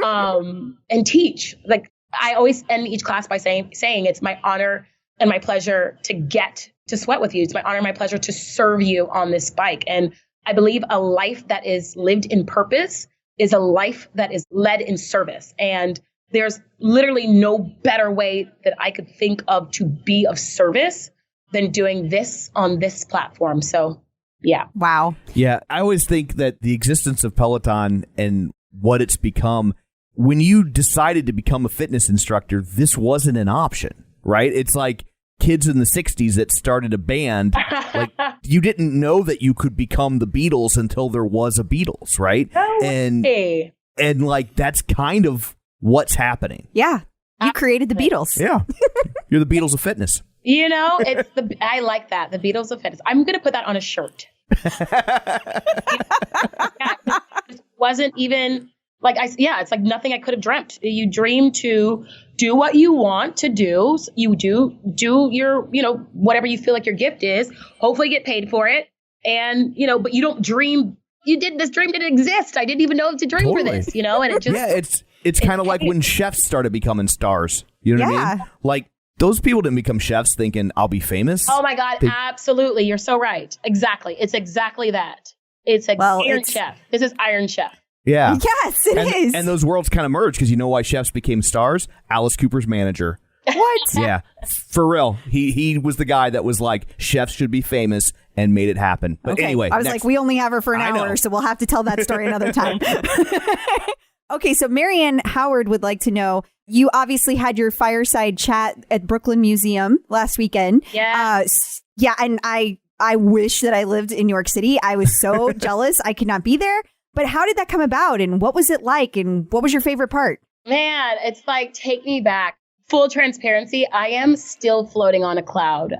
and teach. Like, I always end each class by saying it's my honor and my pleasure to get to sweat with you. It's my honor and my pleasure to serve you on this bike. And I believe a life that is lived in purpose is a life that is led in service. And there's literally no better way that I could think of to be of service than doing this on this platform. So, yeah. Wow. Yeah. I always think that the existence of Peloton and what it's become, when you decided to become a fitness instructor, this wasn't an option, right? It's like kids in the 60s that started a band. Like, you didn't know that you could become the Beatles until there was a Beatles, right? And like, that's kind of what's happening. Yeah. You created the Beatles. Yeah. You're the Beatles of fitness. I like that. The Beatles of fitness. I'm going to put that on a shirt. It wasn't even like, it's like nothing I could have dreamt. You dream to do what you want to do. You do your, whatever you feel like your gift is, hopefully get paid for it. And, but you don't dream. This dream didn't exist. I didn't even know to dream for this, and it just. Yeah, it's kind of like when chefs started becoming stars. You know what I mean? Like, those people didn't become chefs thinking, I'll be famous. Oh, my God. Absolutely. You're so right. Exactly. It's exactly that. It's Iron Chef. This is Iron Chef. Yeah. Yes, it is. And those worlds kind of merged because you know why chefs became stars? Alice Cooper's manager. What? Yeah. For real. He was the guy that was like, chefs should be famous and made it happen. But anyway. I was like, we only have her for an hour, so we'll have to tell that story another time. Okay, so Marianne Howard would like to know, You obviously had your fireside chat at Brooklyn Museum last weekend. Yeah. Yeah. And I wish that I lived in New York City. I was so jealous I could not be there. But how did that come about? And what was it like? And what was your favorite part? Man, it's like, take me back. Full transparency, I am still floating on a cloud.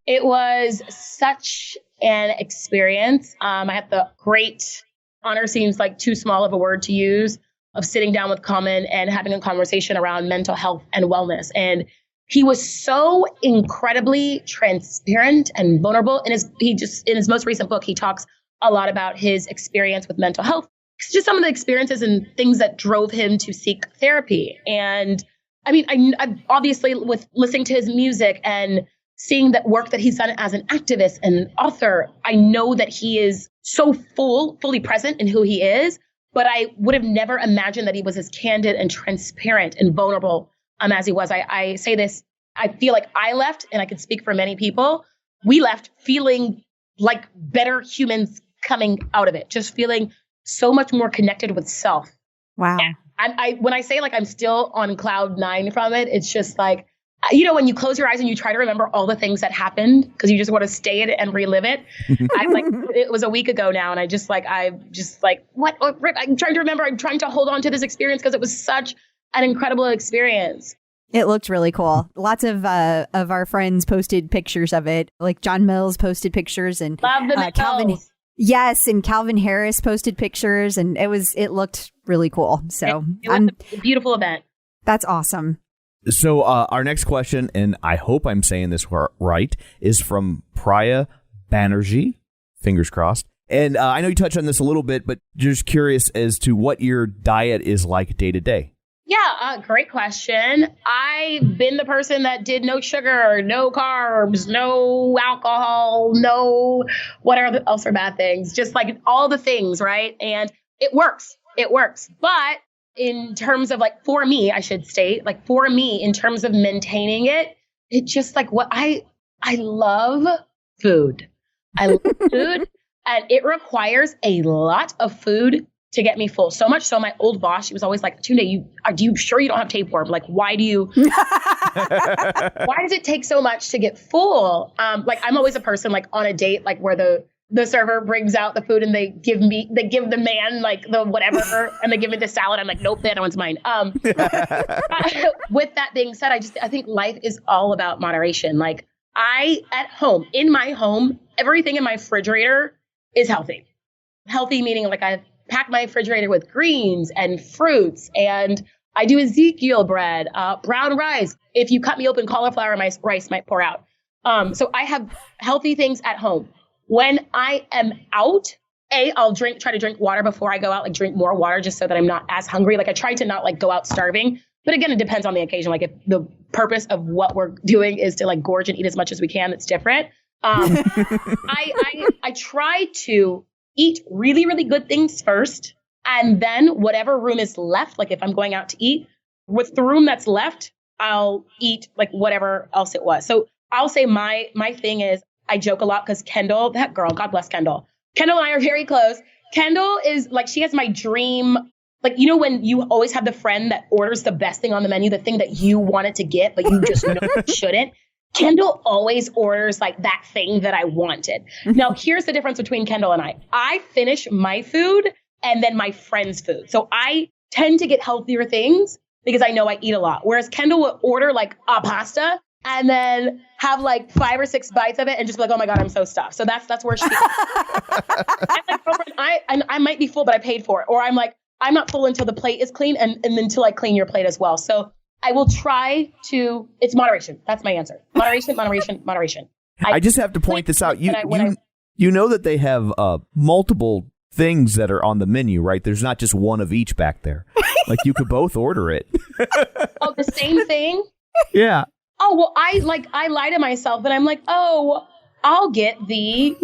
It was such an experience. I had the great honor, seems like too small of a word to use, of sitting down with Common and having a conversation around mental health and wellness. And he was so incredibly transparent and vulnerable. In his most recent book, he talks a lot about his experience with mental health. It's just some of the experiences and things that drove him to seek therapy. And I mean, I obviously, with listening to his music and seeing that work that he's done as an activist and author, I know that he is so fully present in who he is. But I would have never imagined that he was as candid and transparent and vulnerable as he was. I say this, I feel like I left, and I can speak for many people, we left feeling like better humans coming out of it, just feeling so much more connected with self. Wow. I when I say like I'm still on cloud 9 from it, it's just like, you know, when you close your eyes and you try to remember all the things that happened because you just want to stay in it and relive it. I'm like, it was a week ago now, and I'm just like, what? I'm trying to remember. I'm trying to hold on to this experience because it was such an incredible experience. It looked really cool. Lots of our friends posted pictures of it. Like John Mills posted pictures, and Love the Calvin. Yes, and Calvin Harris posted pictures, and it looked really cool. So it was a beautiful event. That's awesome. So our next question, and I hope I'm saying this right, is from Priya Banerjee. Fingers crossed. And I know you touched on this a little bit, but just curious as to what your diet is like day to day. Yeah, great question. I've been the person that did no sugar, no carbs, no alcohol, no whatever else are bad things, just like all the things, right? And it works. It works. But in terms of like, for me, I should state, like for me, in terms of maintaining it, it just like what I love food. I love food, and it requires a lot of food to get me full. So much so my old boss, she was always like, Tunde, are you sure you don't have tapeworm? Like, why does it take so much to get full? Like I'm always a person like on a date, like where the server brings out the food and they give the man like the whatever and they give me the salad. I'm like, nope, that one's mine. With that being said, I think life is all about moderation. Like in my home, everything in my refrigerator is healthy. Healthy meaning like I pack my refrigerator with greens and fruits, and I do Ezekiel bread, brown rice. If you cut me open, cauliflower, my rice might pour out. So I have healthy things at home. When I am out, I'll try to drink water before I go out, like drink more water just so that I'm not as hungry. Like I try to not like go out starving, but again, it depends on the occasion. Like if the purpose of what we're doing is to like gorge and eat as much as we can, it's different. I try to eat really, really good things first. And then whatever room is left, like if I'm going out to eat, with the room that's left, I'll eat like whatever else it was. So I'll say my thing is, I joke a lot because Kendall, that girl, God bless Kendall. Kendall and I are very close. Kendall is like, she has my dream. Like, you know, when you always have the friend that orders the best thing on the menu, the thing that you wanted to get, but you just know you shouldn't. Kendall always orders like that thing that I wanted. Now, here's the difference between Kendall and I. I finish my food and then my friend's food. So I tend to get healthier things because I know I eat a lot. Whereas Kendall will order like a pasta and then have like 5 or 6 bites of it and just be like, oh my God, I'm so stuffed. So that's where she I'm like, girlfriend, I might be full, but I paid for it. Or I'm like, I'm not full until the plate is clean and until I clean your plate as well. So I will try to, it's moderation. That's my answer. Moderation, moderation, moderation. I just have to point this out. You know that they have multiple things that are on the menu, right? There's not just one of each back there. Like you could both order it. Oh, the same thing? Yeah. Oh, well, I lie to myself and I'm like, oh, I'll get the,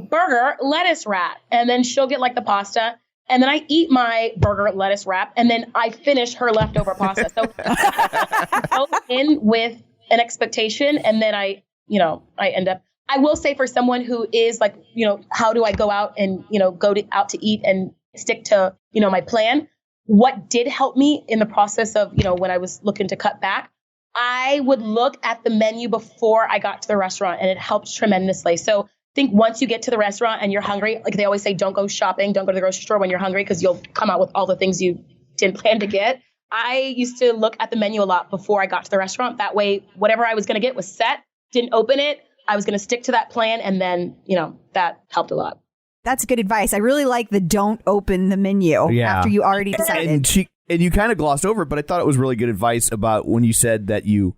burger lettuce wrap. And then she'll get like the pasta. And then I eat my burger lettuce wrap, and then I finish her leftover pasta. So I go in with an expectation, and then I end up. I will say for someone who is like, how do I go out and out to eat and stick to my plan? what did help me in the process of, when I was looking to cut back, I would look at the menu before I got to the restaurant, and it helped tremendously. So I think once you get to the restaurant and you're hungry, like they always say, don't go shopping, don't go to the grocery store when you're hungry, because you'll come out with all the things you didn't plan to get. I used to look at the menu a lot before I got to the restaurant. That way, whatever I was going to get was set, didn't open it. I was going to stick to that plan. And then, that helped a lot. That's good advice. I really like the don't open the menu after you already decided. And you kind of glossed over it, but I thought it was really good advice about when you said that you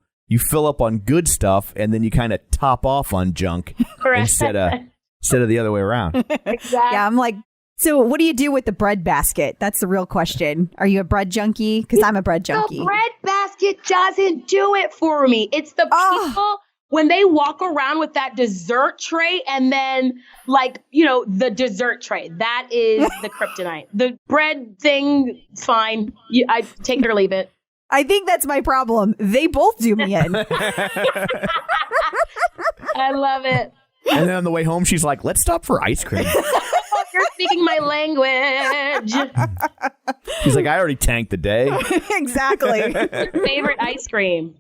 fill up on good stuff and then you kind of top off on junk instead of the other way around. Exactly. Yeah, I'm like, so what do you do with the bread basket? That's the real question. Are you a bread junkie? Because I'm a bread junkie. The bread basket doesn't do it for me. It's the people when they walk around with that dessert tray and then the dessert tray. That is the kryptonite. The bread thing, fine. I take it or leave it. I think that's my problem. They both do me in. I love it. And then on the way home, she's like, let's stop for ice cream. You're speaking my language. She's like, I already tanked the day. Exactly. Your favorite ice cream?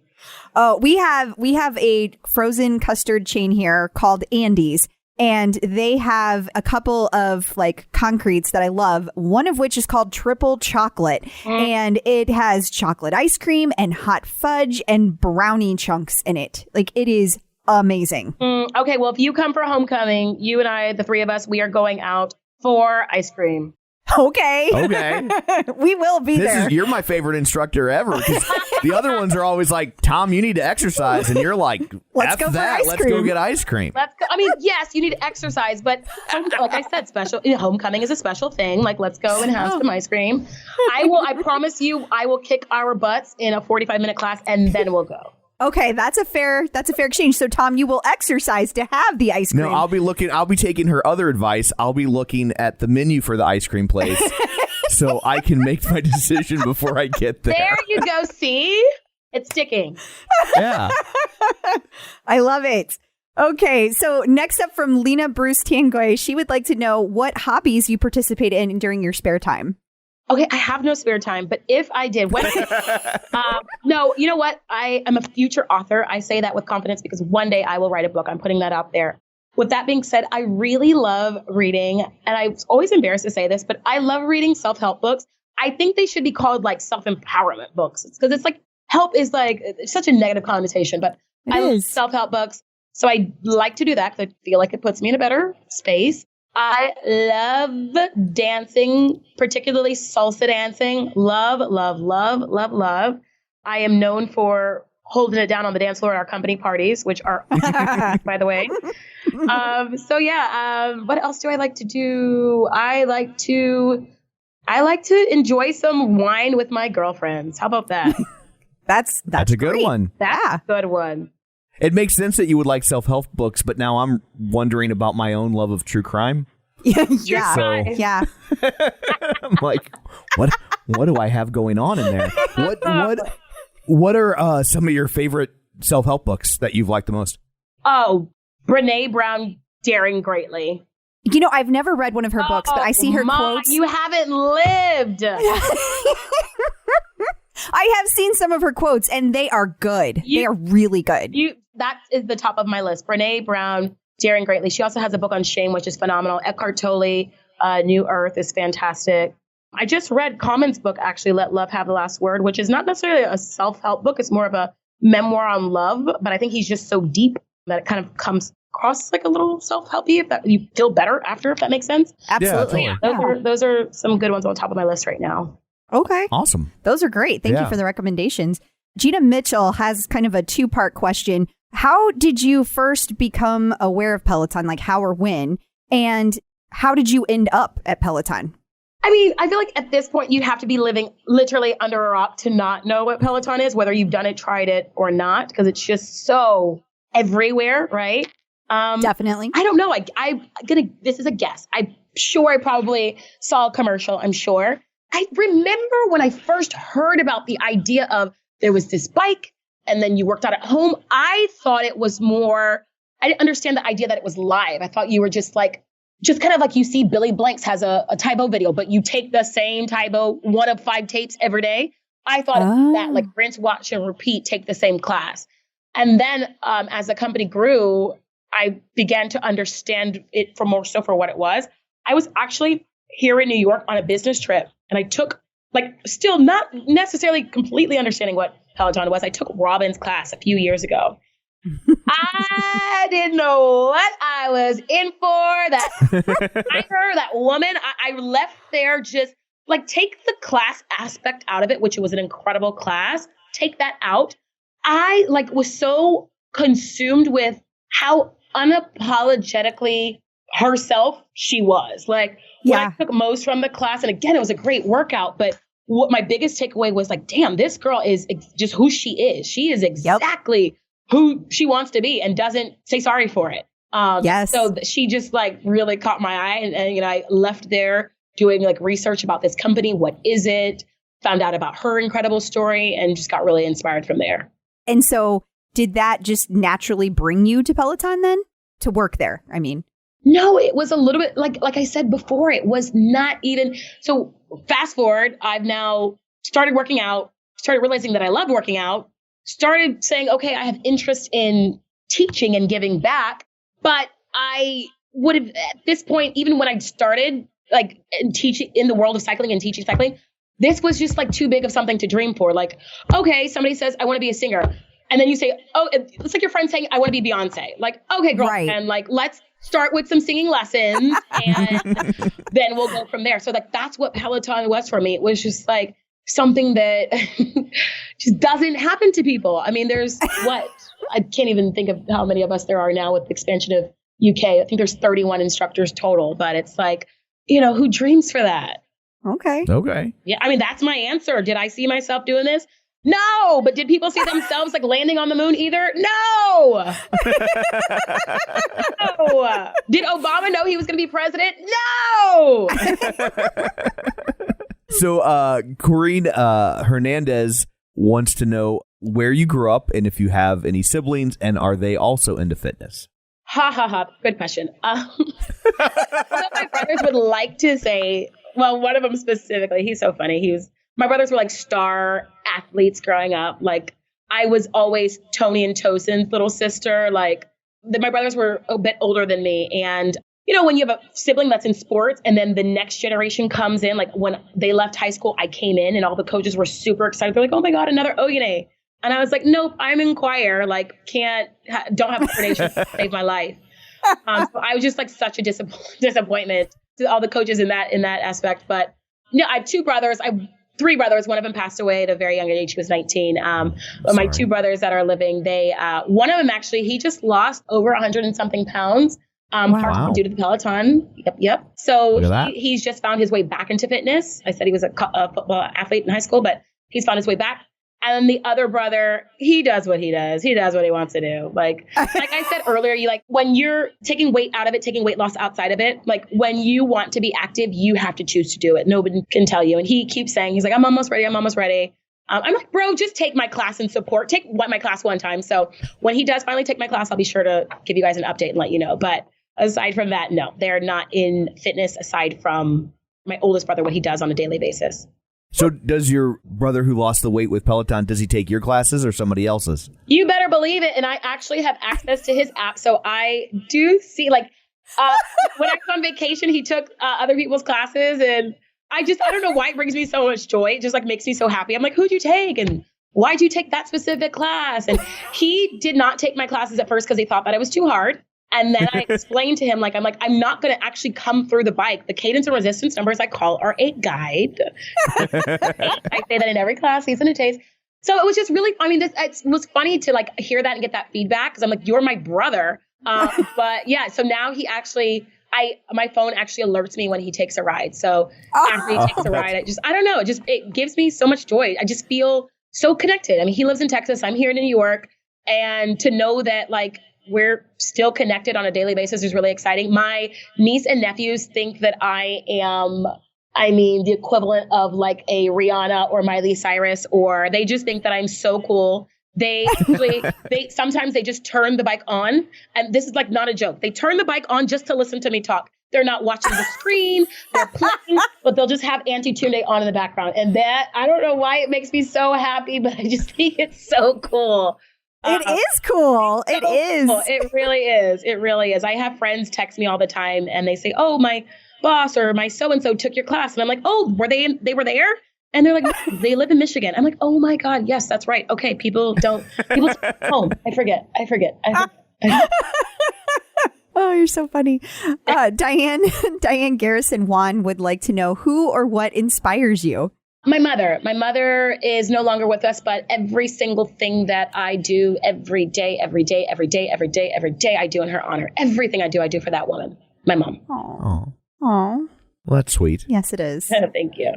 Oh, we have a frozen custard chain here called Andy's. And they have a couple of concretes that I love, one of which is called Triple Chocolate. And it has chocolate ice cream and hot fudge and brownie chunks in it. It is amazing. Okay, well, if you come for homecoming, you and I, the three of us, we are going out for ice cream. Okay. We will be there. You're my favorite instructor ever, because the other ones are always like, Tom, you need to exercise. And you're like, let's go get ice cream. Let's go. I mean, yes, you need to exercise, but like I said, homecoming is a special thing. Let's go and have some ice cream. I promise you, I will kick our butts in a 45-minute class and then we'll go. Okay, that's a fair exchange. So, Tom, you will exercise to have the ice cream. No, I'll be taking her other advice. I'll be looking at the menu for the ice cream place so I can make my decision before I get there. There you go. See? It's sticking. Yeah. I love it. Okay, so next up from Lena Bruce Tangoy, she would like to know what hobbies you participate in during your spare time. Okay, I have no spare time, but if I did, no, you know what? I am a future author. I say that with confidence because one day I will write a book. I'm putting that out there. With that being said, I really love reading, and I'm always embarrassed to say this, but I love reading self-help books. I think they should be called self-empowerment books because it's help is such a negative connotation, but I love self-help books. So I like to do that because I feel like it puts me in a better space. I love dancing, particularly salsa dancing. Love, love, love, love, love. I am known for holding it down on the dance floor at our company parties, which are, by the way. What else do I like to do? I like to enjoy some wine with my girlfriends. How about that? That's a good one. That's a good one. It makes sense that you would like self-help books, but now I'm wondering about my own love of true crime. Yeah. I'm like, what do I have going on in there? What are some of your favorite self-help books that you've liked the most? Oh, Brene Brown, Daring Greatly. I've never read one of her books, but I see her quotes. You haven't lived. I have seen some of her quotes, and they are good. They are really good. That is the top of my list. Brene Brown, Daring Greatly. She also has a book on shame, which is phenomenal. Eckhart Tolle, New Earth is fantastic. I just read Common's book, actually, Let Love Have the Last Word, which is not necessarily a self-help book. It's more of a memoir on love. But I think he's just so deep that it kind of comes across like a little self-helpy, if that you feel better after, if that makes sense. Absolutely. Yeah, Those are some good ones on top of my list right now. Okay. Awesome. Those are great. Thank you for the recommendations. Gina Mitchell has kind of a two-part question. How did you first become aware of Peloton? How or when? And how did you end up at Peloton? I mean, I feel like at this point, you'd have to be living literally under a rock to not know what Peloton is, whether you've done it, tried it, or not, because it's just so everywhere, right? Definitely. I don't know. This is a guess. I'm sure I probably saw a commercial, I'm sure. I remember when I first heard about the idea of there was this bike and then you worked out at home. I thought it was more, I didn't understand the idea that it was live. I thought you were just just kind of like you see Billy Blanks has a Tybo video, but you take the same Tybo, 1 of 5 tapes every day. I thought that like rinse, wash, and repeat, take the same class. And then as the company grew, I began to understand it for more so for what it was. I was actually here in New York on a business trip, and I took like still not necessarily completely understanding what Peloton was. I took Robin's class a few years ago. I didn't know what I was in for. That woman, I left there just like take the class aspect out of it, which was an incredible class. Take that out. I like was so consumed with how unapologetically herself she was. Like what I took most from the class, and again, it was a great workout, but what my biggest takeaway was like, damn, this girl is just who she is. She is exactly who she wants to be and doesn't say sorry for it. So she just like really caught my eye, and you know, I left there doing like research about this company. What is it? Found out about her incredible story and just got really inspired from there. And so did that just naturally bring you to Peloton then to work there? I mean, no, it was a little bit like I said before, it was not even. So fast forward, I've now started working out, started realizing that I love working out, started saying, okay, I have interest in teaching and giving back. But I would have at this point, even when I started like teaching in the world of cycling and teaching cycling, this was just like too big of something to dream for. Like, okay, somebody says, I want to be a singer. And then you say, oh, it's like your friend saying, I want to be Beyonce. Like, okay, girl, and like, let's start with some singing lessons and then we'll go from there. So like, that's what Peloton was for me. It was just like something that just doesn't happen to people. I mean, there's I can't even think of how many of us there are now with the expansion of UK. I think there's 31 instructors total, but it's like, you know, who dreams for that? Okay. Yeah. I mean, that's my answer. Did I see myself doing this? No. But did people see themselves like landing on the moon either? No. No. Did Obama know he was going to be president? No. So Corinne Hernandez wants to know where you grew up and if you have any siblings, and are they also into fitness? Ha ha ha. Good question. My brothers would like to say, well, one of them specifically, he's so funny. My brothers were like star athletes growing up. Like I was always Tony and Tosin's little sister. Like my brothers were a bit older than me. And, you know, when you have a sibling that's in sports and then the next generation comes in, like when they left high school, I came in and all the coaches were super excited. They're like, oh my God, another Oyeneyin. And I was like, nope, I'm in choir. Like don't have a coordination to save my life. So I was just like such a disappointment to all the coaches in that aspect. But no, I have 2 brothers. I have 3 brothers. One of them passed away at a very young age. He was 19. But my 2 brothers that are living, one of them actually, he just lost over 100 and something pounds. Partly due to the Peloton. Yep. So he's just found his way back into fitness. I said he was a football athlete in high school, but he's found his way back. And then the other brother, he does what he does. He does what he wants to do. Like I said earlier, when you're taking weight out of it, taking weight loss outside of it, like when you want to be active, you have to choose to do it. Nobody can tell you. And he keeps saying, he's like, I'm almost ready. I'm like, bro, just take my class and support. Take my class one time. So when he does finally take my class, I'll be sure to give you guys an update and let you know. But aside from that, no, they're not in fitness aside from my oldest brother, what he does on a daily basis. So does your brother who lost the weight with Peloton, does he take your classes or somebody else's? You better believe it. And I actually have access to his app. So I do see when I was on vacation, he took other people's classes. And I don't know why it brings me so much joy. It just like makes me so happy. I'm like, who'd you take? And why'd you take that specific class? And he did not take my classes at first because he thought that it was too hard. And then I explained to him, I'm not going to actually come through the bike. The cadence and resistance numbers I call are a guide. I say that in every class, season and taste. So it was just really, it was funny to like hear that and get that feedback because I'm like, you're my brother. But yeah, so now he actually, my phone actually alerts me when he takes a ride. So after he takes a ride, it gives me so much joy. I just feel so connected. I mean, he lives in Texas. I'm here in New York. And to know that we're still connected on a daily basis is really exciting. My niece and nephews think that I am, the equivalent of like a Rihanna or Miley Cyrus, or they just think that I'm so cool. They sometimes they just turn the bike on, and this is like not a joke. They turn the bike on just to listen to me talk. They're not watching the screen. They're playing, but they'll just have Auntie Tunde on in the background. And that, I don't know why it makes me so happy, but I just think it's so cool. It is cool. It is. Cool. It really is. It really is. I have friends text me all the time and they say, oh, my boss or my so-and-so took your class. And I'm like, oh, they were there? And they're like, no, they live in Michigan. I'm like, oh my God, yes, that's right. Okay, people home. I forget. Oh, you're so funny. Diane Garrison Juan would like to know who or what inspires you. My mother. My mother is no longer with us, but every single thing that I do every day, I do in her honor. Everything I do for that woman, my mom. Oh. Well, that's sweet. Yes, it is. Thank you.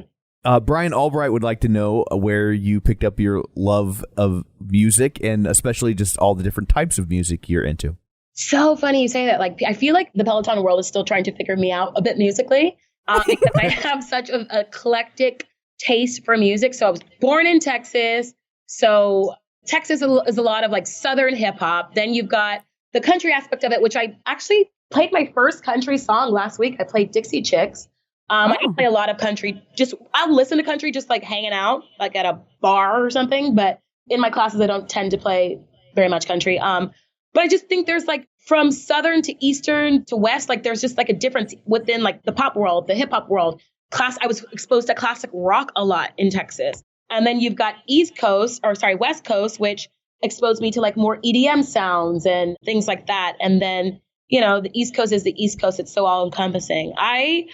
Brian Albright would like to know where you picked up your love of music and especially just all the different types of music you're into. So funny you say that. Like, I feel like the Peloton world is still trying to figure me out a bit musically because I have such an eclectic taste for music. So I was born in Texas. So Texas is a lot of like Southern hip hop. Then you've got the country aspect of it, which I actually played my first country song last week. I played Dixie Chicks. I don't play a lot of country. I'll listen to country just like hanging out, like at a bar or something. But in my classes, I don't tend to play very much country. But I just think there's like from Southern to Eastern to West, like there's just like a difference within like the pop world, the hip hop world. I was exposed to classic rock a lot in Texas. And then you've got West Coast, which exposed me to like more EDM sounds and things like that. And then, you know, the East Coast is the East Coast. It's so all encompassing. I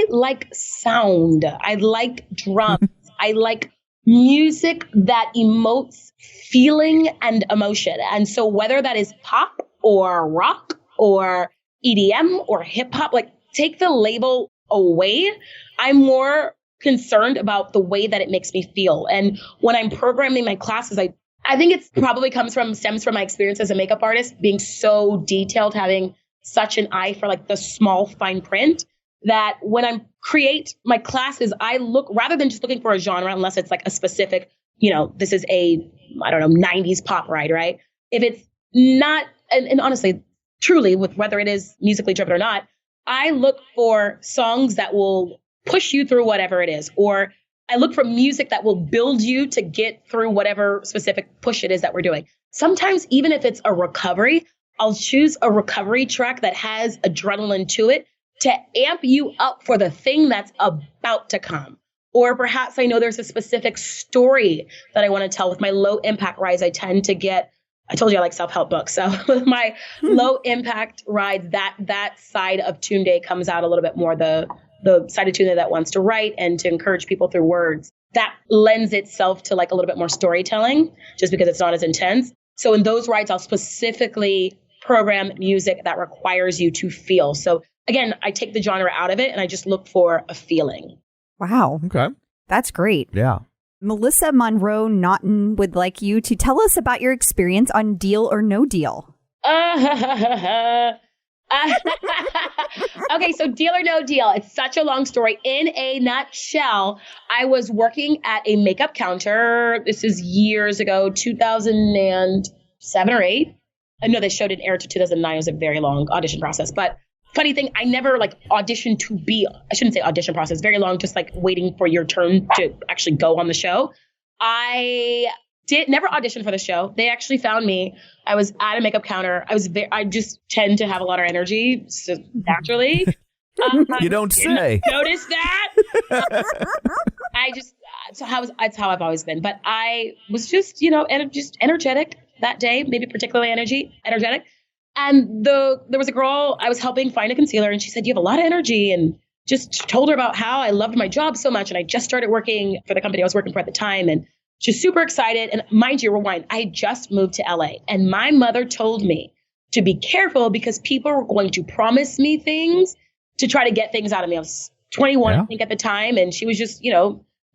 like sound. I like drums. I like music that emotes feeling and emotion. And so whether that is pop or rock or EDM or hip hop, like take the label away. I'm more concerned about the way that it makes me feel. And when I'm programming my classes, I think it probably stems from my experience as a makeup artist, being so detailed, having such an eye for like the small fine print, that when I create my classes, I look, rather than just looking for a genre, unless it's like a specific, you know, this is a, 90s pop ride, right? If it's not, and honestly, truly, with whether it is musically driven or not, I look for songs that will push you through whatever it is, or I look for music that will build you to get through whatever specific push it is that we're doing. Sometimes, even if it's a recovery, I'll choose a recovery track that has adrenaline to it to amp you up for the thing that's about to come. Or perhaps I know there's a specific story that I want to tell. With my low impact rides, I tend to get, I told you I like self-help books. So with my low impact rides, that side of Tunde comes out a little bit more, the side of Tunde that wants to write and to encourage people through words. That lends itself to like a little bit more storytelling, just because it's not as intense. So in those rides, I'll specifically program music that requires you to feel. So again, I take the genre out of it and I just look for a feeling. Wow. Okay. That's great. Yeah. Melissa Monroe Naughton would like you to tell us about your experience on Deal or No Deal. Okay, so Deal or No Deal. It's such a long story. In a nutshell, I was working at a makeup counter. This is years ago, 2007 or 8. I know the show didn't air to 2009. It was a very long audition process. But funny thing, I never like auditioned to be, I shouldn't say audition process, very long, just like waiting for your turn to actually go on the show. I never auditioned for the show. They actually found me. I was at a makeup counter. I just tend to have a lot of energy, so naturally. You don't say. Notice that? That's how I've always been. But I was just, just energetic that day, maybe particularly energetic. And there was a girl I was helping find a concealer, and she said, "You have a lot of energy," and just told her about how I loved my job so much. And I just started working for the company I was working for at the time. And she's super excited. And mind you, rewind, I had just moved to LA. And my mother told me to be careful because people were going to promise me things to try to get things out of me. I was 21, I think, at the time. And she was just,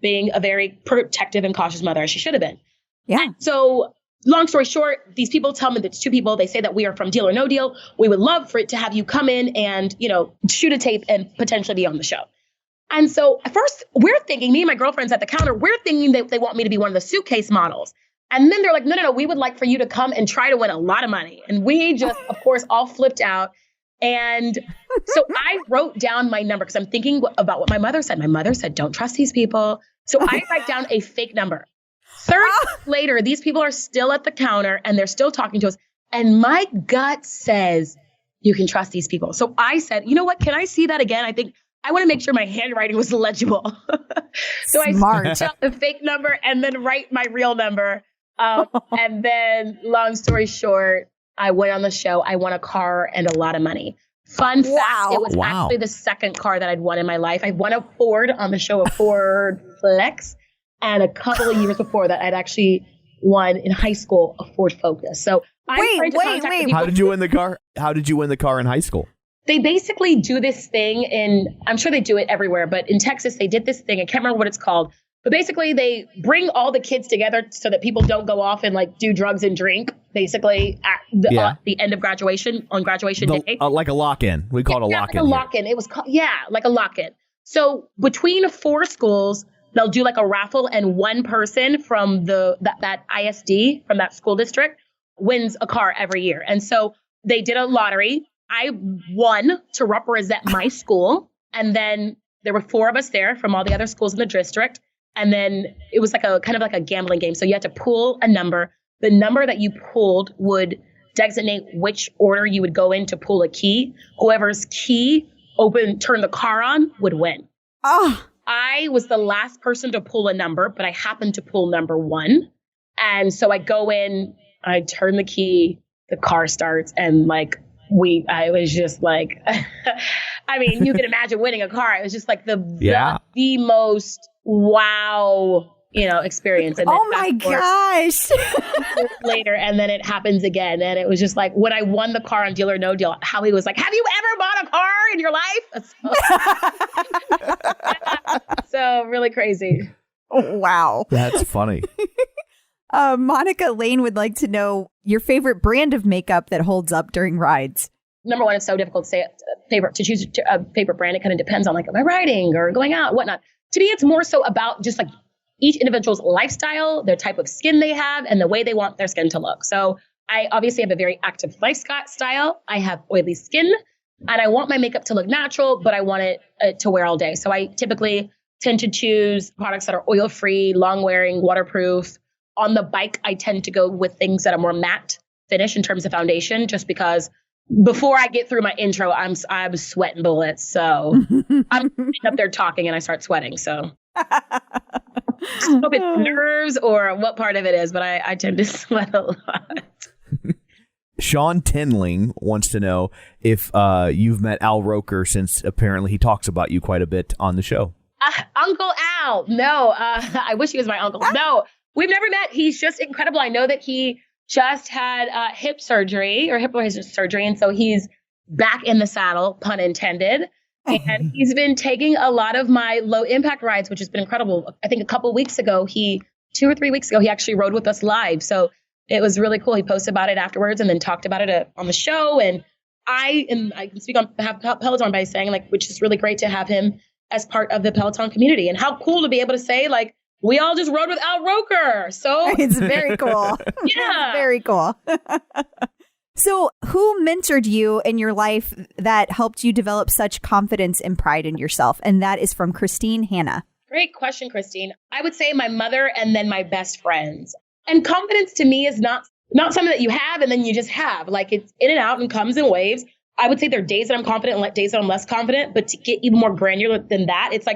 being a very protective and cautious mother, as she should have been. Yeah. So long story short, these people tell me that it's two people. They say that we are from Deal or No Deal. We would love for it to have you come in and, shoot a tape and potentially be on the show. And so at first we're thinking, me and my girlfriends at the counter, we're thinking that they want me to be one of the suitcase models. And then they're like, no, we would like for you to come and try to win a lot of money. And we just, of course, all flipped out. And so I wrote down my number because I'm thinking about what my mother said. My mother said, don't trust these people. So I write down a fake number. 30 minutes later, these people are still at the counter and they're still talking to us. And my gut says, you can trust these people. So I said, you know what? Can I see that again? I think I want to make sure my handwriting was legible. So Smart. I scratch out the fake number and then write my real number. And then long story short, I went on the show. I won a car and a lot of money. Fun fact, it was actually the second car that I'd won in my life. I won a Ford on the show, a Ford Flex. And a couple of years before that, I'd actually won in high school a Ford Focus. So wait. How did you win the car? How did you win the car in high school? They basically do this thing I'm sure they do it everywhere, but in Texas, they did this thing. I can't remember what it's called. But basically, they bring all the kids together so that people don't go off and like do drugs and drink, basically, at the end of graduation, on graduation day. Like a lock-in. We call it a lock-in. Like a lock-in. It was called, like a lock-in. So between 4 schools, they'll do like a raffle, and one person from that ISD, from that school district, wins a car every year. And so they did a lottery. I won to represent my school. And then there were 4 of us there from all the other schools in the district. And then it was like a kind of like a gambling game. So you had to pull a number. The number that you pulled would designate which order you would go in to pull a key. Whoever's key turned the car on would win. Oh, I was the last person to pull a number, but I happened to pull number 1. And so I go in, I turn the key, the car starts, and I was just like, I mean, you can imagine winning a car. It was just like the most wow, experience. And oh my gosh. Later, and then it happens again. And it was just like when I won the car on Deal or No Deal, Howie was like, have you ever bought a car in your life? So really crazy. Wow. That's funny. Monica Lane would like to know your favorite brand of makeup that holds up during rides. Number one, it's so difficult to choose a favorite brand. It kind of depends on am I riding or going out, whatnot. To me, it's more so about just each individual's lifestyle, their type of skin they have, and the way they want their skin to look. So I obviously have a very active lifestyle. I have oily skin, and I want my makeup to look natural, but I want it to wear all day. So I typically tend to choose products that are oil-free, long-wearing, waterproof. On the bike, I tend to go with things that are more matte finish in terms of foundation, just because before I get through my intro, I'm sweating bullets. So I'm up there talking and I start sweating. So I hope it's nerves or what part of it is, but I tend to sweat a lot. Sean Tinling wants to know if you've met Al Roker, since apparently he talks about you quite a bit on the show. Uncle Al. No, I wish he was my uncle. No, we've never met. He's just incredible. I know that he just had hip surgery or hip replacement surgery. And so he's back in the saddle, pun intended. And he's been taking a lot of my low impact rides, which has been incredible. I think a couple weeks ago, 2 or 3 weeks ago, he actually rode with us live. So it was really cool. He posted about it afterwards and then talked about it on the show. And I can speak on behalf of Peloton by saying which is really great to have him as part of the Peloton community, and how cool to be able to say we all just rode with Al Roker. So it's very cool. Yeah. Very cool. So who mentored you in your life that helped you develop such confidence and pride in yourself? And that is from Christine Hanna. Great question, Christine. I would say my mother and then my best friends. And confidence to me is not something that you have and then you just have. It's in and out and comes in waves. I would say there are days that I'm confident and days that I'm less confident. But to get even more granular than that, it's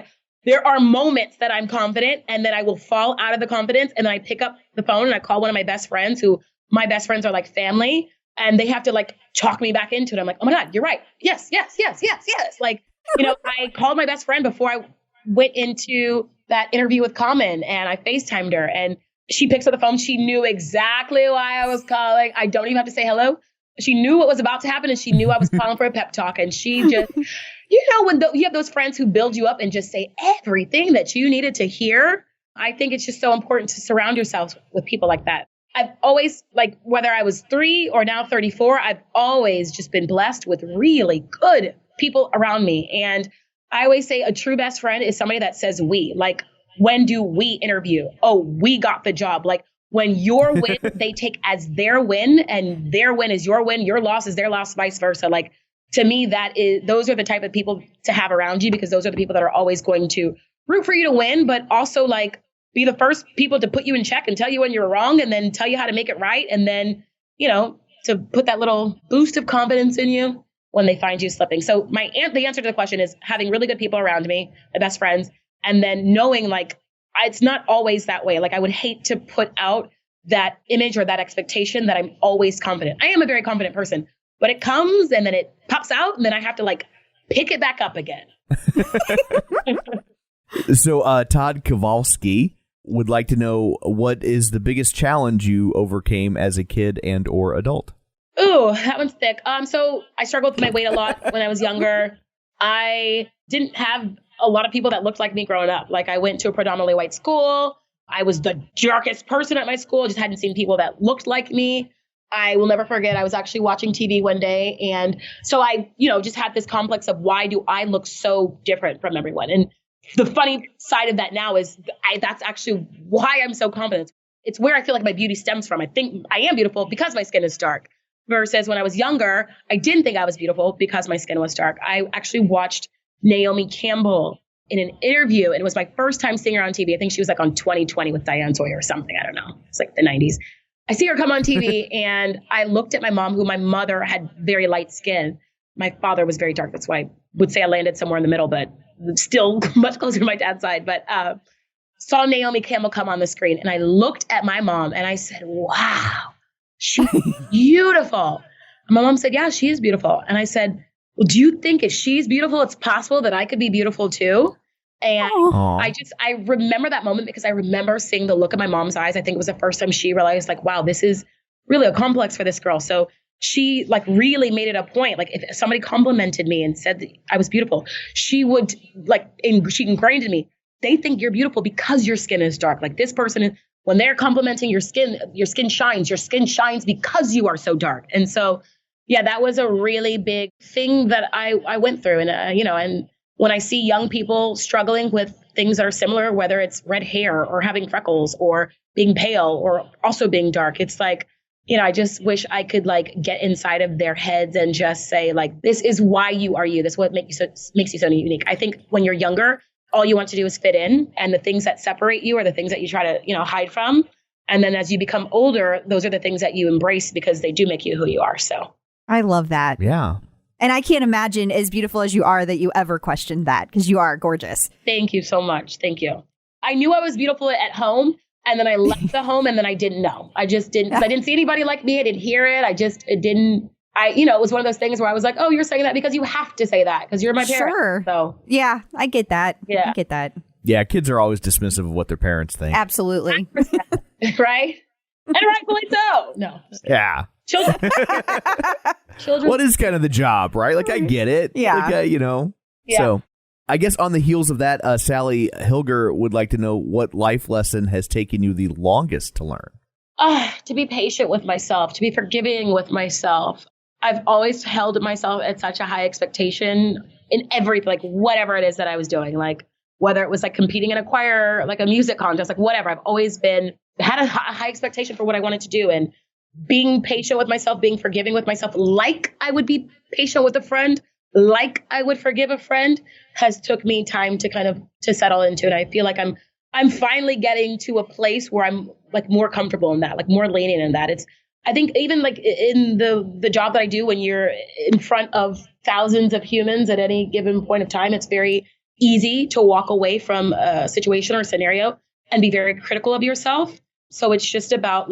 there are moments that I'm confident and then I will fall out of the confidence, and then I pick up the phone and I call one of my best friends, who my best friends are like family, and they have to talk me back into it. I'm like, oh my God, you're right. Yes. I called my best friend before I went into that interview with Common, and I FaceTimed her, and she picks up the phone. She knew exactly why I was calling. I don't even have to say hello. She knew what was about to happen, and she knew I was calling for a pep talk. And she just, when you have those friends who build you up and just say everything that you needed to hear, I think it's just so important to surround yourself with people like that. I've always, whether I was 3 or now 34, I've always just been blessed with really good people around me. And I always say a true best friend is somebody that says we. When do we interview? Oh, we got the job. When your win, they take as their win, and their win is your win. Your loss is their loss, vice versa. to me, those are the type of people to have around you, because those are the people that are always going to root for you to win, but also like be the first people to put you in check and tell you when you're wrong and then tell you how to make it right. And then, to put that little boost of confidence in you when they find you slipping. So the answer to the question is having really good people around me, my best friends, and then knowing like, it's not always that way. Like I would hate to put out that image or that expectation that I'm always confident. I am a very confident person, but it comes and then it pops out and then I have to like pick it back up again. So Todd Kowalski would like to know, what is the biggest challenge you overcame as a kid and or adult? Ooh, that one's thick. So I struggled with my weight a lot when I was younger. I didn't have a lot of people that looked like me growing up. Like I went to a predominantly white school. I was the darkest person at my school. Just hadn't seen people that looked like me. I will never forget, I was actually watching TV one day. And so I, just had this complex of why do I look so different from everyone? And the funny side of that now is that's actually why I'm so confident. It's where I feel like my beauty stems from. I think I am beautiful because my skin is dark. Versus when I was younger, I didn't think I was beautiful because my skin was dark. I actually watched Naomi Campbell in an interview, and it was my first time seeing her on TV. I think she was like on 2020 with Diane Sawyer or something. I don't know. It's like the 90s. I see her come on TV and I looked at my mom, who my mother had very light skin. My father was very dark. That's why I would say I landed somewhere in the middle, but still much closer to my dad's side. But saw Naomi Campbell come on the screen, and I looked at my mom and I said, wow, she's beautiful. And my mom said, yeah, she is beautiful. And I said, well, do you think if she's beautiful, it's possible that I could be beautiful too? And I remember that moment because I remember seeing the look in my mom's eyes. I think it was the first time she realized like, wow, this is really a complex for this girl. So she like really made it a point. Like if somebody complimented me and said that I was beautiful, she would she ingrained in me, they think you're beautiful because your skin is dark. Like this person, when they're complimenting your skin shines because you are so dark. And so, yeah, that was a really big thing that I went through. And, and when I see young people struggling with things that are similar, whether it's red hair or having freckles or being pale or also being dark, it's like, I just wish I could like get inside of their heads and just say like, this is why you are you. This is what makes you so unique. I think when you're younger, all you want to do is fit in, and the things that separate you are the things that you try to, hide from. And then as you become older, those are the things that you embrace because they do make you who you are. So I love that. Yeah. And I can't imagine, as beautiful as you are, that you ever questioned that, because you are gorgeous. Thank you so much. Thank you. I knew I was beautiful at home, and then I left the home, and then I didn't know. I just didn't, because I didn't see anybody like me. I didn't hear it. It was one of those things where I was like, oh, you're saying that because you have to say that because you're my parent. Sure. So yeah, I get that. Yeah. I get that. Yeah, kids are always dismissive of what their parents think. Absolutely. Right? And rightfully so. No. Yeah. Children. What is kind of the job, right? Like, I get it. Yeah. Like, Yeah. So I guess on the heels of that, Sally Hilger would like to know what life lesson has taken you the longest to learn. To be patient with myself, to be forgiving with myself. I've always held myself at such a high expectation in everything, like whatever it is that I was doing, like whether it was like competing in a choir, like a music contest, like whatever. I've always had a high expectation for what I wanted to do, and being patient with myself, being forgiving with myself, like I would be patient with a friend, like I would forgive a friend, has took me time to kind of to settle into it. I feel like I'm finally getting to a place where I'm like more comfortable in that, like more lenient in that. I think even like in the job that I do, when you're in front of thousands of humans at any given point of time, it's very easy to walk away from a situation or a scenario and be very critical of yourself. So it's just about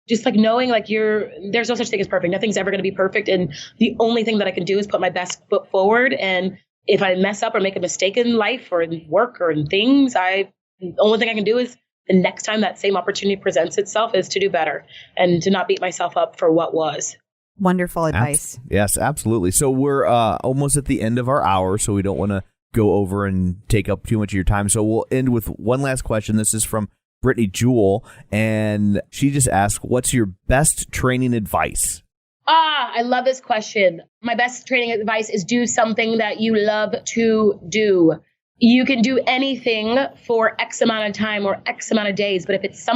just knowing there's no such thing as perfect. Nothing's ever going to be perfect. And the only thing that I can do is put my best foot forward. And if I mess up or make a mistake in life or in work or in things, the only thing I can do is the next time that same opportunity presents itself is to do better and to not beat myself up for what was. Wonderful advice. Yes, absolutely. So we're almost at the end of our hour, so we don't want to go over and take up too much of your time. So we'll end with one last question. This is from Brittany Jewell, and she just asked, what's your best training advice? I love this question. My best training advice is do something that you love to do. You can do anything for X amount of time or X amount of days, but if it's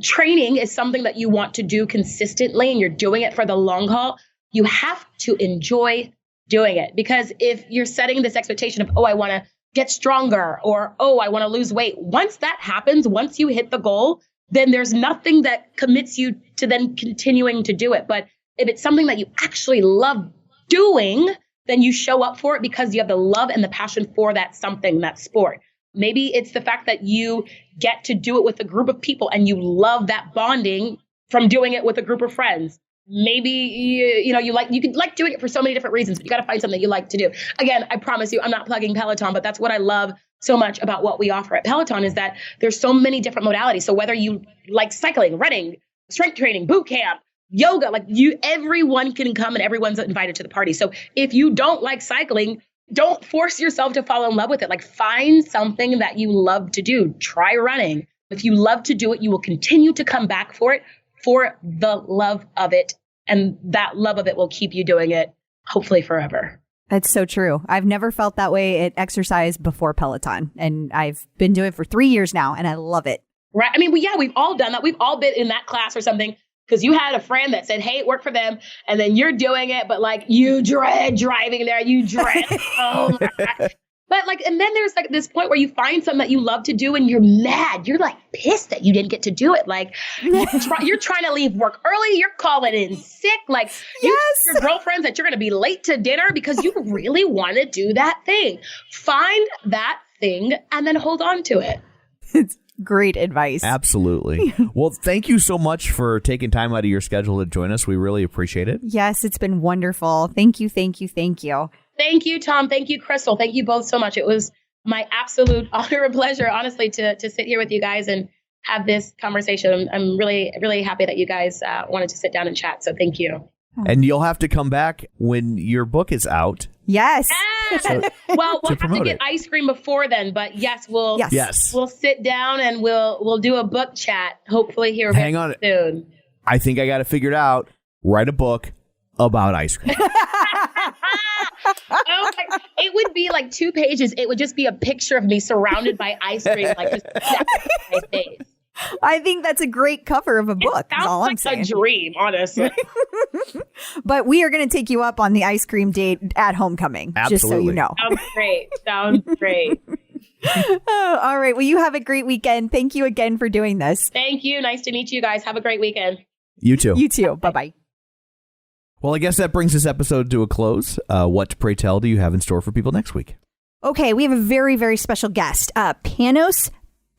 training is something that you want to do consistently and you're doing it for the long haul, you have to enjoy doing it. Because if you're setting this expectation of, oh, I want to get stronger, or, oh, I want to lose weight. Once that happens, once you hit the goal, then there's nothing that commits you to then continuing to do it. But if it's something that you actually love doing, then you show up for it because you have the love and the passion for that something, that sport. Maybe it's the fact that you get to do it with a group of people and you love that bonding from doing it with a group of friends. Maybe you could like doing it for so many different reasons, but you got to find something you like to do. Again, I promise you, I'm not plugging Peloton, but that's what I love so much about what we offer at Peloton is that there's so many different modalities. So whether you like cycling, running, strength training, boot camp, yoga, everyone can come and everyone's invited to the party. So if you don't like cycling, don't force yourself to fall in love with it. Find something that you love to do. Try running. If you love to do it, you will continue to come back for it for the love of it. And that love of it will keep you doing it, hopefully forever. That's so true. I've never felt that way at exercise before Peloton. And I've been doing it for 3 years now, and I love it. Right. I mean, we've all done that. We've all been in that class or something because you had a friend that said, hey, it worked for them. And then you're doing it, but you dread driving there. You dread. Oh my God. But and then there's this point where you find something that you love to do and you're mad. You're pissed that you didn't get to do it. You're trying to leave work early. You're calling in sick. You tell your girlfriends that you're going to be late to dinner because you really want to do that thing. Find that thing and then hold on to it. It's great advice. Absolutely. Well, thank you so much for taking time out of your schedule to join us. We really appreciate it. Yes, it's been wonderful. Thank you, thank you, thank you. Thank you, Tom. Thank you, Crystal. Thank you both so much. It was my absolute honor and pleasure, honestly, to sit here with you guys and have this conversation. I'm really, really happy that you guys wanted to sit down and chat. So thank you. And you'll have to come back when your book is out. Yes. Well, we'll have to get ice cream before then, but yes, we'll sit down and we'll do a book chat. Hopefully here Hang on soon. I think I got it figured out. Write a book about ice cream. It would be 2 pages. It would just be a picture of me surrounded by ice cream, just my face. I think that's a great cover of a book. It sounds I'm saying. A dream, honestly. But we are going to take you up on the ice cream date at homecoming. Absolutely. Just so you know. Sounds great. Oh, all right. Well, you have a great weekend. Thank you again for doing this. Thank you. Nice to meet you guys. Have a great weekend. You too. You too. Bye-bye. Well, I guess that brings this episode to a close. What, pray tell, do you have in store for people next week? Okay, we have a very, very special guest, Panos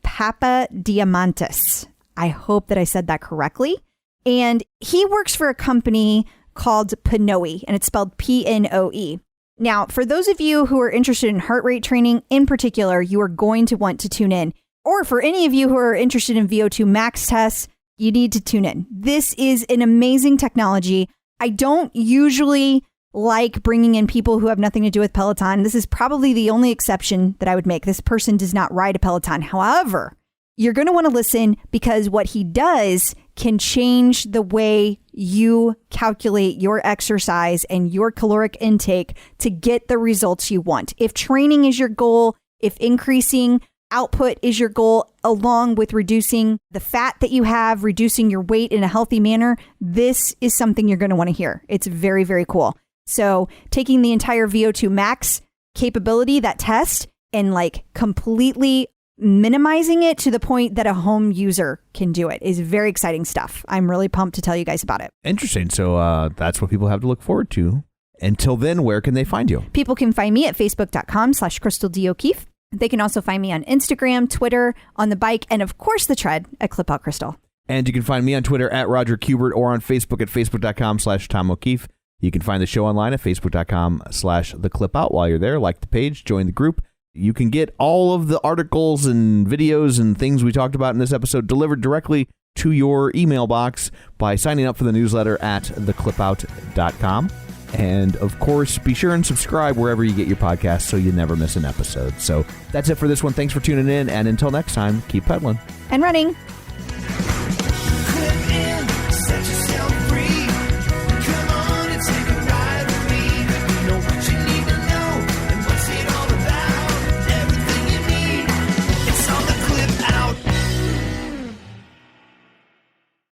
Papadiamantis. I hope that I said that correctly. And he works for a company called Pnoe, and it's spelled Pnoe. Now, for those of you who are interested in heart rate training in particular, you are going to want to tune in. Or for any of you who are interested in VO2 max tests, you need to tune in. This is an amazing technology. I don't usually like bringing in people who have nothing to do with Peloton. This is probably the only exception that I would make. This person does not ride a Peloton. However, you're going to want to listen because what he does can change the way you calculate your exercise and your caloric intake to get the results you want. If training is your goal, if increasing output is your goal, along with reducing the fat that you have, reducing your weight in a healthy manner, this is something you're going to want to hear. It's very, very cool. So taking the entire VO2 max capability, that test, and completely minimizing it to the point that a home user can do it is very exciting stuff. I'm really pumped to tell you guys about it. Interesting. So that's what people have to look forward to. Until then, where can they find you? People can find me at facebook.com/Crystal D. O'Keefe. They can also find me on Instagram, Twitter, on the bike, and of course the tread at Clip Out Crystal. And you can find me on Twitter at Roger Kubert or on Facebook at facebook.com/Tom O'Keefe. You can find the show online at facebook.com/The Clip Out. While you're there, like the page, join the group. You can get all of the articles and videos and things we talked about in this episode delivered directly to your email box by signing up for the newsletter at theclipout.com. And of course, be sure and subscribe wherever you get your podcasts so you never miss an episode. So that's it for this one. Thanks for tuning in. And until next time, keep pedaling and running. Clip in.